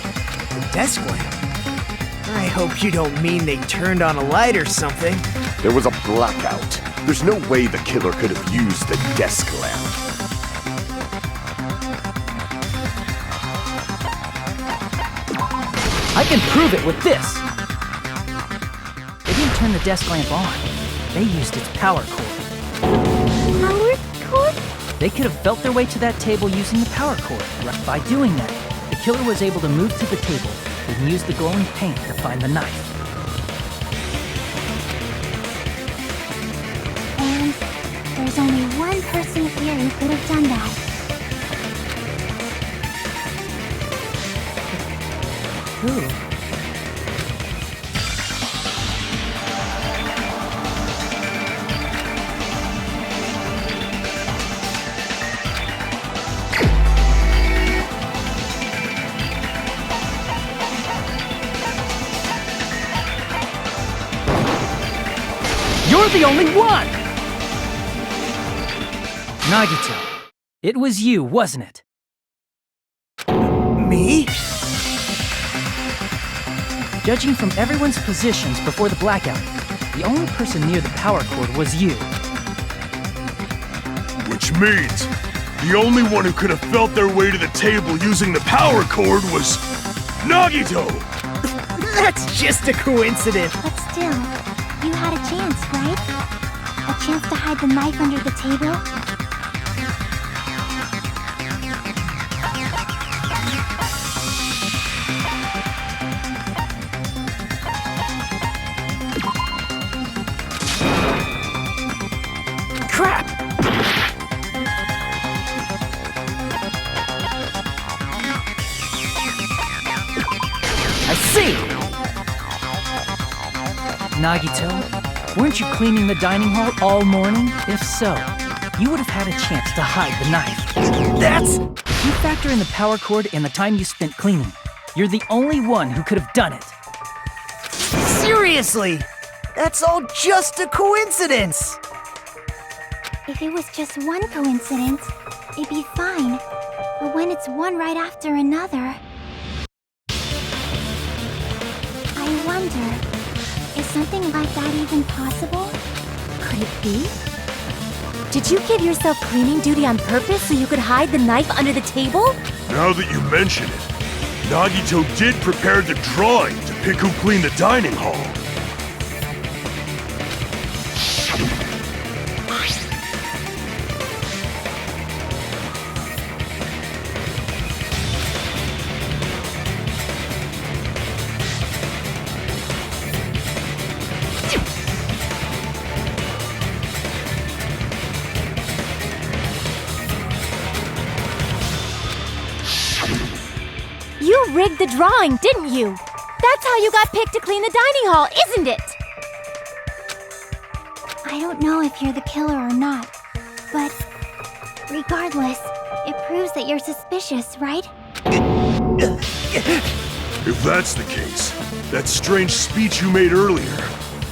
S3: The desk lamp? I hope you don't mean they turned on a light or something.
S7: There was a blackout. There's no way the killer could have used the desk lamp.
S10: I can prove it with this! They didn't turn the desk lamp on. They used its power cord.
S2: Power cord?
S10: They could have felt their way to that table using the power cord. By doing that, the killer was able to move to the table and use the glowing paint to find the knife.
S2: And there's only one person here who could have done that.
S10: Who? You're the only one! Nagito, it was you, wasn't it?
S3: Me?
S10: Judging from everyone's positions before the blackout, the only person near the power cord was you.
S8: Which means the only one who could have felt their way to the table using the power cord was Nagito!
S3: That's just a coincidence.
S2: But still, you had a chance, right? A chance to hide the knife under the table?
S10: Crap! I see! Nagito, weren't you cleaning the dining hall all morning? If so, you would have had a chance to hide the knife. That's... If you factor in the power cord and the time you spent cleaning, you're the only one who could have done it.
S3: Seriously! That's all just a coincidence!
S2: If it was just one coincidence, it'd be fine. But when it's one right after another... I wonder, is something like that even possible?
S4: Could it be? Did you give yourself cleaning duty on purpose so you could hide the knife under the table?
S8: Now that you mention it, Nagito did prepare the drawing to pick who cleaned the dining hall.
S4: You rigged the drawing, didn't you? That's how you got picked to clean the dining hall, isn't it?
S2: I don't know if you're the killer or not, but regardless, it proves that you're suspicious, right?
S8: If that's the case, that strange speech you made earlier,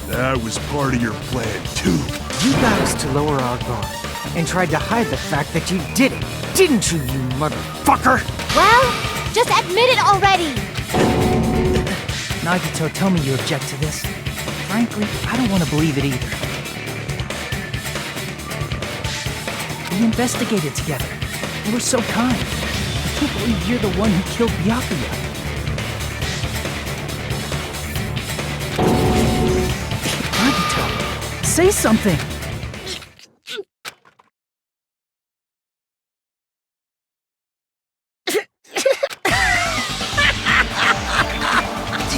S8: that was part of your plan too.
S11: You got us to lower our guard and tried to hide the fact that you did it, didn't you, you motherfucker?
S4: Well, just admit it already!
S10: Nagito, tell me you object to this. Frankly, I don't want to believe it either. We investigated together. You were so kind. I can't believe you're the one who killed Byakuya. Nagito, say something!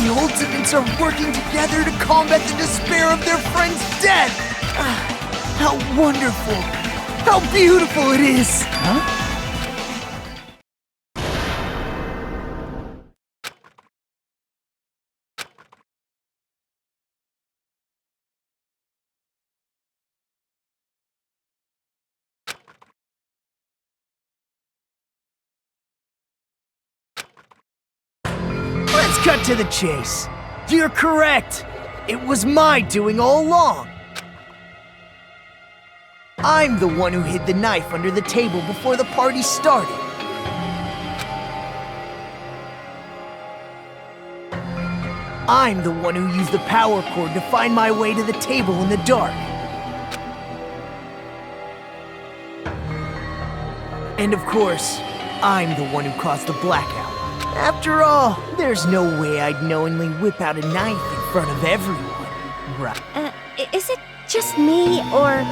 S3: The Ultimates are working together to combat the despair of their friend's death! How wonderful! How beautiful it is!
S10: Huh?
S3: Let's cut to the chase. You're correct. It was my doing all along. I'm the one who hid the knife under the table before the party started. I'm the one who used the power cord to find my way to the table in the dark. And of course, I'm the one who caused the blackout. After all, there's no way I'd knowingly whip out a knife in front of everyone, right?
S9: Is it just me, or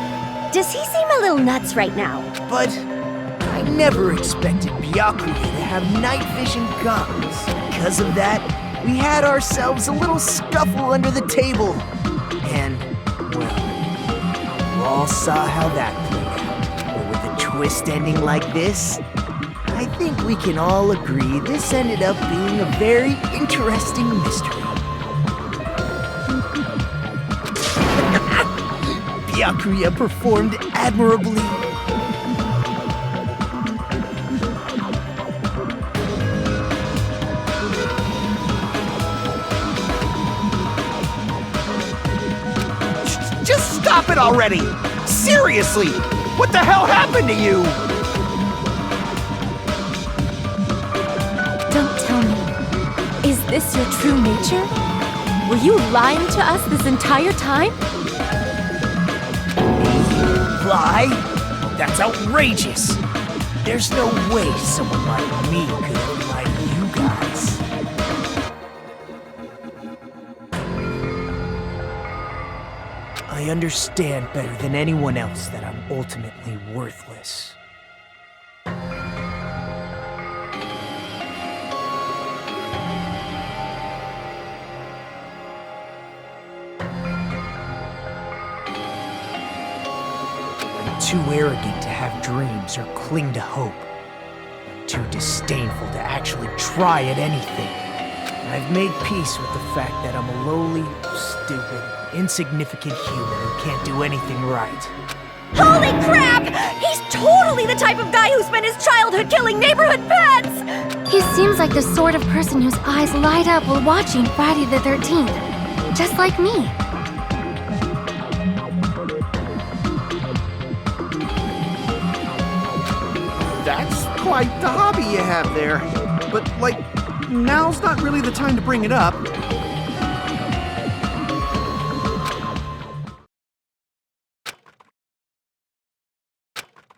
S9: does he seem a little nuts right now?
S3: But I never expected Byakuya to have night vision goggles. Because of that, we had ourselves a little scuffle under the table. And, well, you all saw how that played out. But with a twist ending like this, I think we can all agree this ended up being a very interesting mystery. Byakuya performed admirably.
S5: Just stop it already! Seriously! What the hell happened to you?
S4: Don't tell me. Is this your true nature? Were you lying to us this entire time?
S3: Lie? That's outrageous! There's no way someone like me could have lied to you guys. I understand better than anyone else that I'm ultimately worthless. I'm too arrogant to have dreams or cling to hope. I'm too disdainful to actually try at anything. I've made peace with the fact that I'm a lowly, stupid, insignificant human who can't do anything right.
S9: Holy crap! He's totally the type of guy who spent his childhood killing neighborhood pets!
S2: He seems like the sort of person whose eyes light up while watching Friday the 13th. Just like me.
S5: That's quite the hobby you have there. But, like, now's not really the time to bring it up.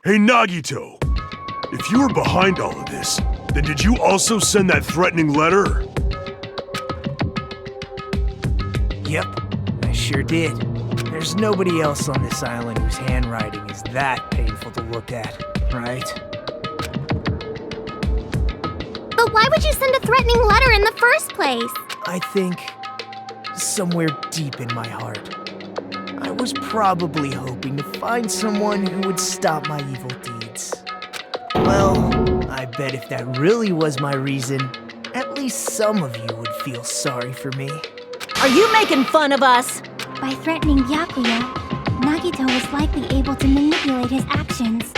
S8: Hey, Nagito! If you were behind all of this, then did you also send that threatening letter?
S3: Yep, I sure did. There's nobody else on this island whose handwriting is that painful to look at, right?
S2: But why would you send a threatening letter in the first place?
S3: I think, somewhere deep in my heart, I was probably hoping to find someone who would stop my evil deeds. Well, I bet if that really was my reason, at least some of you would feel sorry for me.
S9: Are you making fun of us?
S2: By threatening Byakuya, Nagito was likely able to manipulate his actions.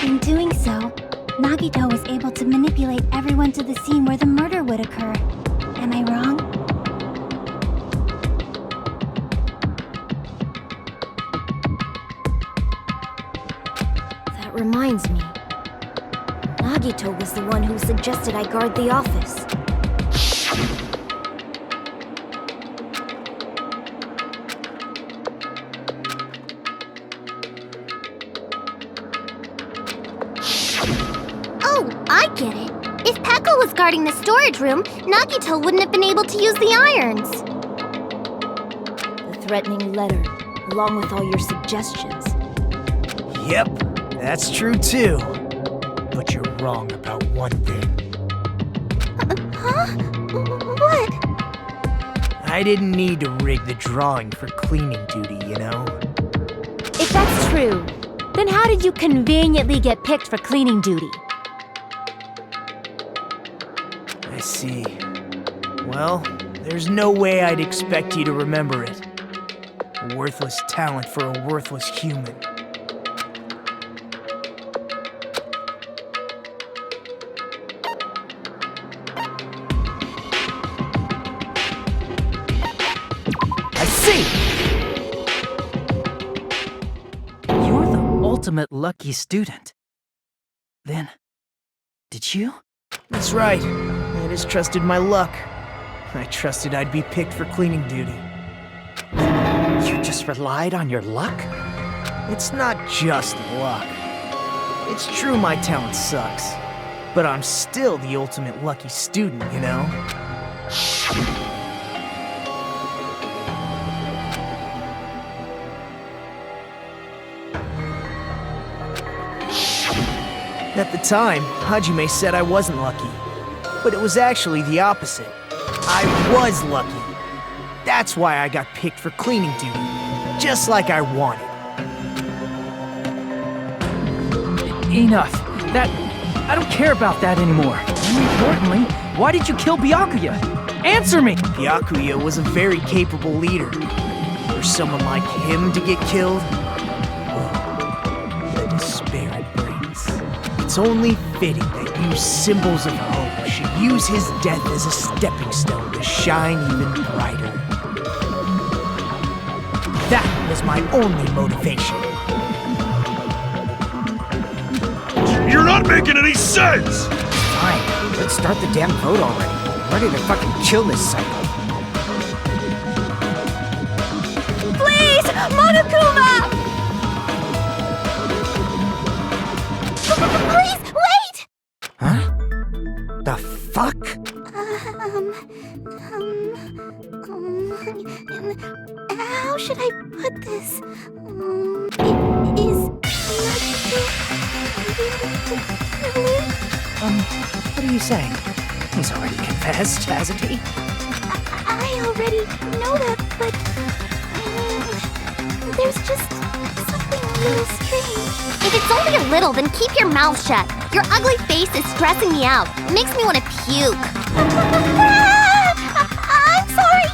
S2: In doing so, Nagito was able to manipulate everyone to the scene where the murder would occur. Am I wrong?
S12: That reminds me. Nagito was the one who suggested I guard the office.
S2: Oh, I get it. If Pekka was guarding the storage room, Nagito wouldn't have been able to use the irons.
S12: The threatening letter, along with all your suggestions.
S3: Yep, that's true too. But you're wrong about one thing.
S2: Huh? What?
S3: I didn't need to rig the drawing for cleaning duty, you know?
S4: If that's true, then how did you conveniently get picked for cleaning duty?
S3: I see. Well, there's no way I'd expect you to remember it. A worthless talent for a worthless human.
S10: I see! You're the ultimate lucky student. Then, did you?
S3: That's right. I just trusted my luck. I trusted I'd be picked for cleaning duty.
S11: You just relied on your luck?
S3: It's not just luck. It's true my talent sucks, but I'm still the ultimate lucky student, you know? At the time, Hajime said I wasn't lucky, but it was actually the opposite. I was lucky. That's why I got picked for cleaning duty, just like I wanted.
S10: Enough. I don't care about that anymore. More importantly, why did you kill Byakuya? Answer me!
S3: Byakuya was a very capable leader. For someone like him to get killed, oh, the despair it brings. It's only fitting that you symbols of hope should use his death as a stepping stone to shine even brighter. That was my only motivation.
S8: You're not making any sense!
S11: Fine, let's start the damn vote already. I'm ready to fucking kill this cycle.
S9: Please! Monokuma! Please, wait!
S11: Huh? The fuck?
S2: How should I put this?
S11: What are you saying? He's already confessed, hasn't he?
S2: I already know that, but there's just something really strange.
S9: If it's only a little, then keep your mouth shut. Your ugly face is stressing me out. It makes me want to puke. I'm sorry.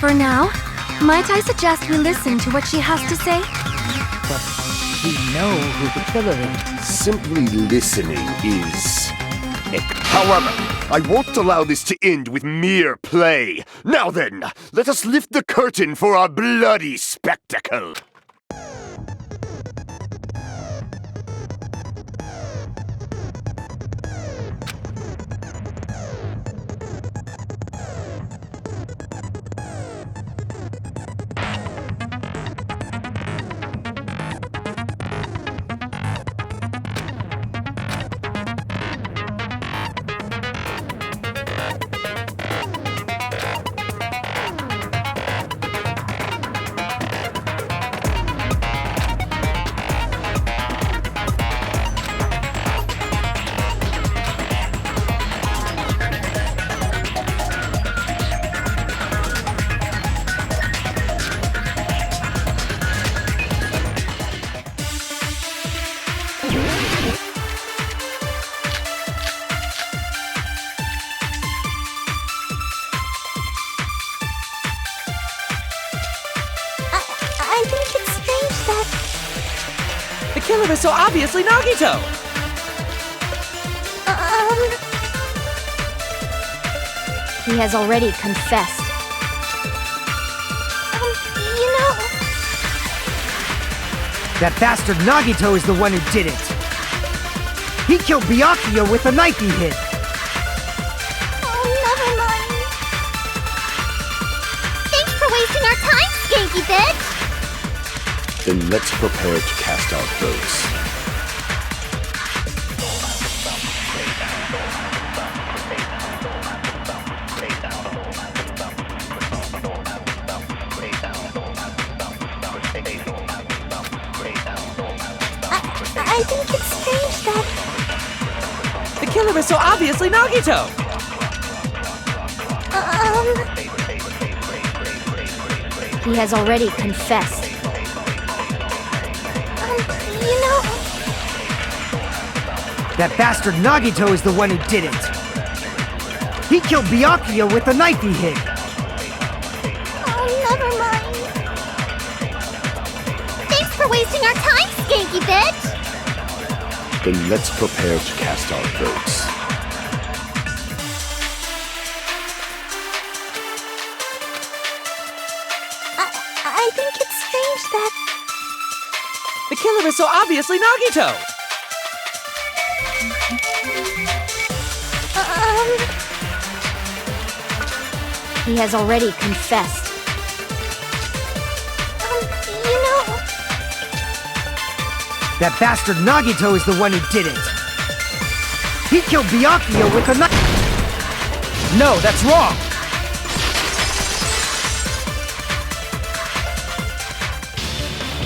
S12: For now, might I suggest we listen to what she has to say?
S11: But we know who the killer is.
S7: Simply listening is... However, I won't allow this to end with mere play. Now then, let us lift the curtain for our bloody spectacle.
S2: I think it's strange that...
S10: The killer is so obviously Nagito!
S12: He has already confessed.
S2: You know...
S11: That bastard Nagito is the one who did it. He killed Byakuya with the knife he hid.
S2: Oh, never mind.
S9: Thanks for wasting our time, skanky bitch!
S7: Then let's prepare to cast our votes.
S2: I think it's strange that...
S10: The killer is so obviously Nagito!
S12: He has already confessed.
S2: You know...
S11: That bastard Nagito is the one who did it. He killed Byakuya with the knife he hid.
S2: Oh, never mind.
S9: wasting our time, skanky bitch!
S7: Then let's prepare to cast our votes.
S9: I think it's strange that...
S10: The killer is so obviously Nagito!
S12: He has already confessed.
S9: You know...
S11: That bastard Nagito is the one who did it. He killed Byakuya with a knife.
S10: No, that's wrong!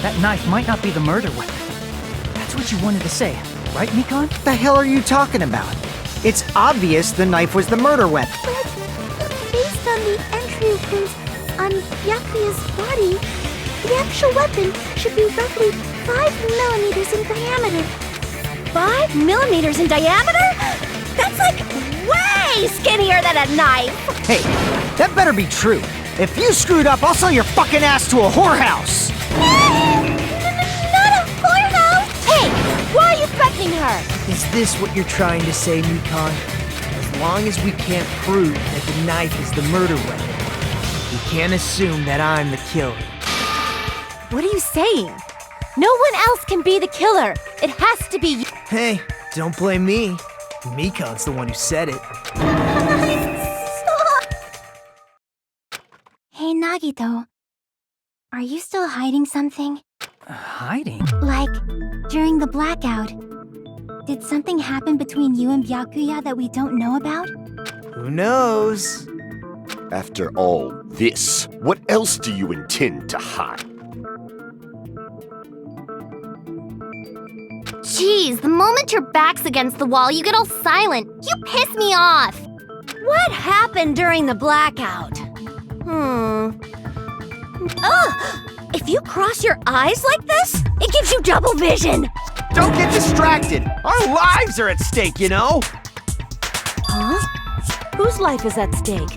S10: That knife might not be the murder weapon. That's what you wanted to say, right, Mikon?
S11: What the hell are you talking about? It's obvious the knife was the murder weapon.
S9: But based on the entry wounds on Byakuya's body, the actual weapon should be roughly 5 millimeters in diameter.
S12: 5 millimeters in diameter? That's like way skinnier than a knife!
S11: Hey, that better be true. If you screwed up, I'll sell your fucking ass to a whorehouse!
S9: Not a whorehouse!
S12: Hey, why are you threatening her?
S3: Is this what you're trying to say, Mikon? As long as we can't prove that the knife is the murder weapon, we can't assume that I'm the killer.
S4: What are you saying? No one else can be the killer. It has to be you.
S3: Hey, don't blame me. Mikon's the one who said it.
S2: Hey, Nagito. Are you still hiding something?
S10: Hiding?
S2: Like, during the blackout, did something happen between you and Byakuya that we don't know about?
S3: Who knows?
S7: After all this, what else do you intend to hide?
S9: Jeez, the moment your back's against the wall, you get all silent. You piss me off.
S12: What happened during the blackout? If you cross your eyes like this, it gives you double vision.
S5: Don't get distracted. Our lives are at stake, you know?
S4: Huh? Whose life is at stake?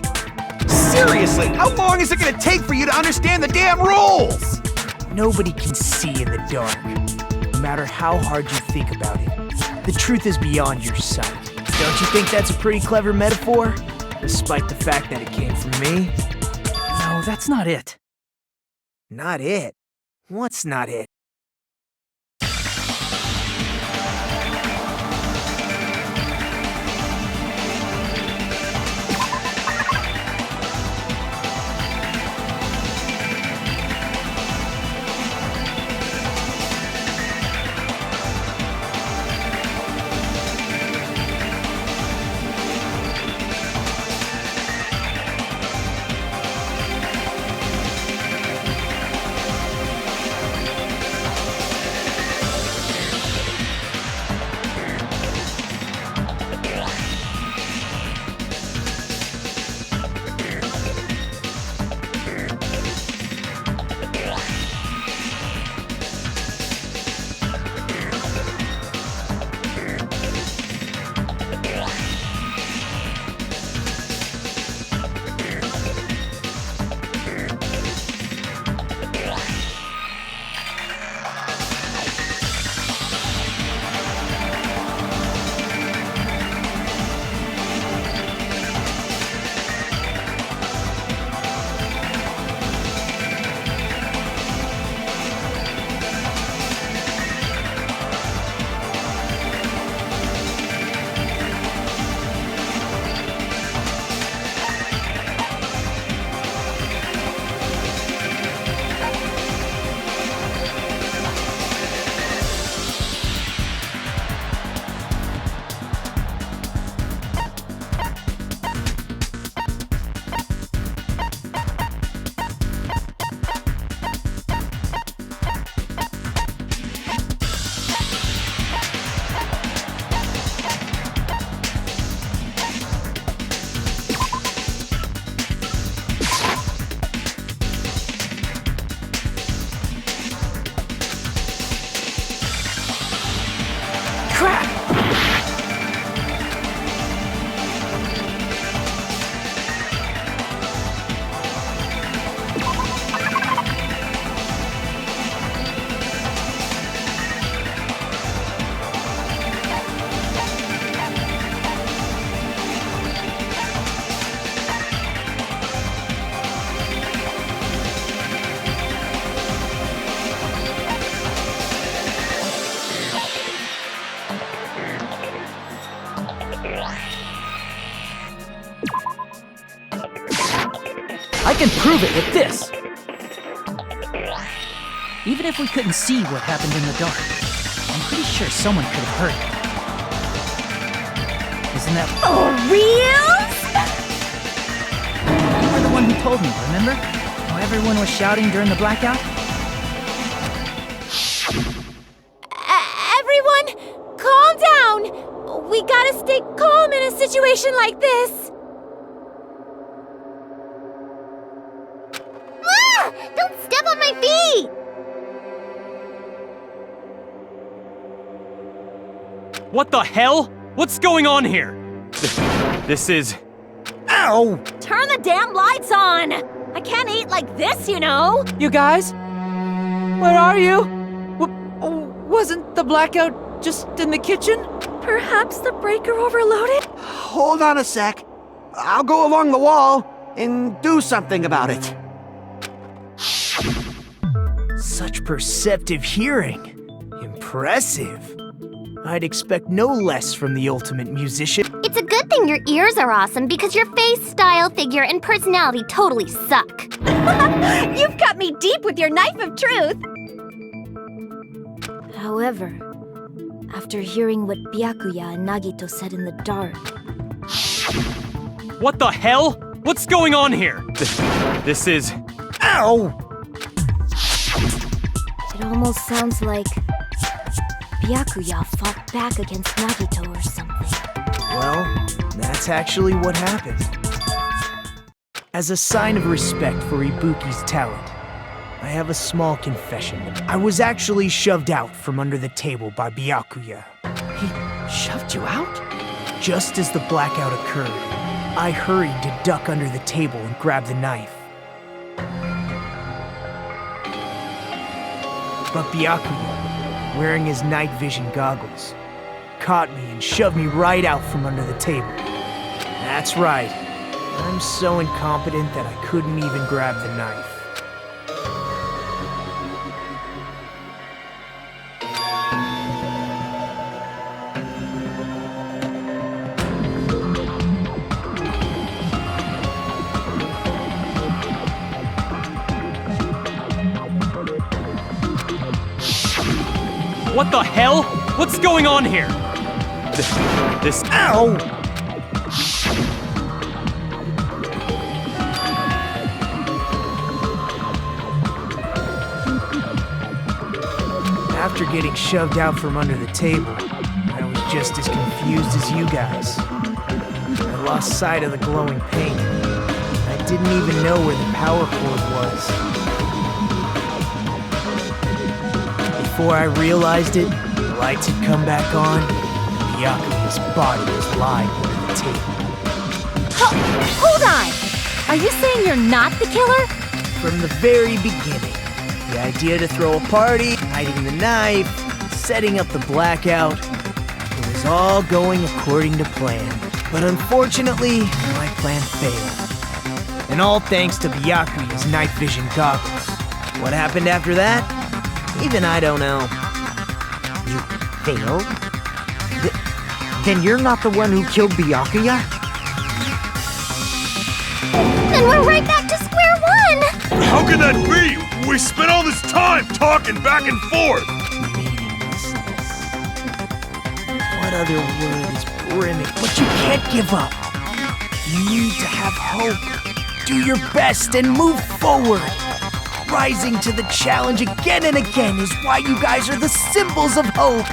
S5: Seriously, how long is it gonna take for you to understand the damn rules?
S3: Nobody can see in the dark, no matter how hard you think about it. The truth is beyond your sight. Don't you think that's a pretty clever metaphor? Despite the fact that it came from me?
S10: No, that's not it.
S3: Not it? What's not it?
S10: I can prove it with this! Even if we couldn't see what happened in the dark, I'm pretty sure someone could have heard it. Isn't that...
S9: For real?
S10: You were the one who told me, remember? How everyone was shouting during the blackout?
S9: Everyone, calm down! We gotta stay calm in a situation like this!
S2: Ah! Don't step on my feet!
S13: What the hell? What's going on here? This is...
S5: Ow!
S9: Turn the damn lights on! I can't eat like this, you know!
S6: You guys? Where are you? Wasn't the blackout just in the kitchen?
S9: Perhaps the breaker overloaded?
S5: Hold on a sec. I'll go along the wall and do something about it.
S3: Such perceptive hearing. Impressive. I'd expect no less from the ultimate musician.
S2: It's a good thing your ears are awesome because your face, style, figure, and personality totally suck.
S9: You've cut me deep with your knife of truth!
S12: However, after hearing what Byakuya and Nagito said in the dark...
S13: What the hell? What's going on here? This is...
S5: Ow!
S12: It almost sounds like Byakuya fought back against Nagito or something.
S3: Well, that's actually what happened. As a sign of respect for Ibuki's talent, I have a small confession. I was actually shoved out from under the table by Byakuya.
S10: He shoved you out?
S3: Just as the blackout occurred, I hurried to duck under the table and grab the knife. But Byakuya, wearing his night vision goggles, caught me and shoved me right out from under the table. That's right. I'm so incompetent that I couldn't even grab the knife.
S13: What the hell? What's going on here? This...
S5: Ow!
S3: After getting shoved out from under the table, I was just as confused as you guys. I lost sight of the glowing paint. I didn't even know where the power cord was. Before I realized it, the lights had come back on, and Byakuya's body was lying under the table.
S4: Hold on! Are you saying you're not the killer?
S3: From the very beginning, the idea to throw a party, hiding the knife, setting up the blackout, it was all going according to plan. But unfortunately, my plan failed. And all thanks to Byakuya's night vision goggles. What happened after that? Even I don't know.
S11: You failed? Then you're not the one who killed Byakuya?
S2: Then we're right back to square one!
S8: How can that be? We spent all this time talking back and forth!
S3: Meaninglessness. What other word is brimming? But you can't give up. You need to have hope. Do your best and move forward. Rising to the challenge again and again is why you guys are the symbols of hope.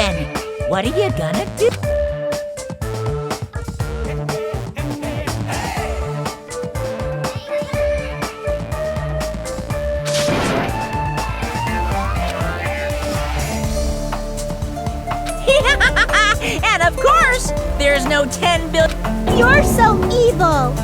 S1: Then, what are you gonna do? And of course, there's no 10 billion.
S9: You're so evil!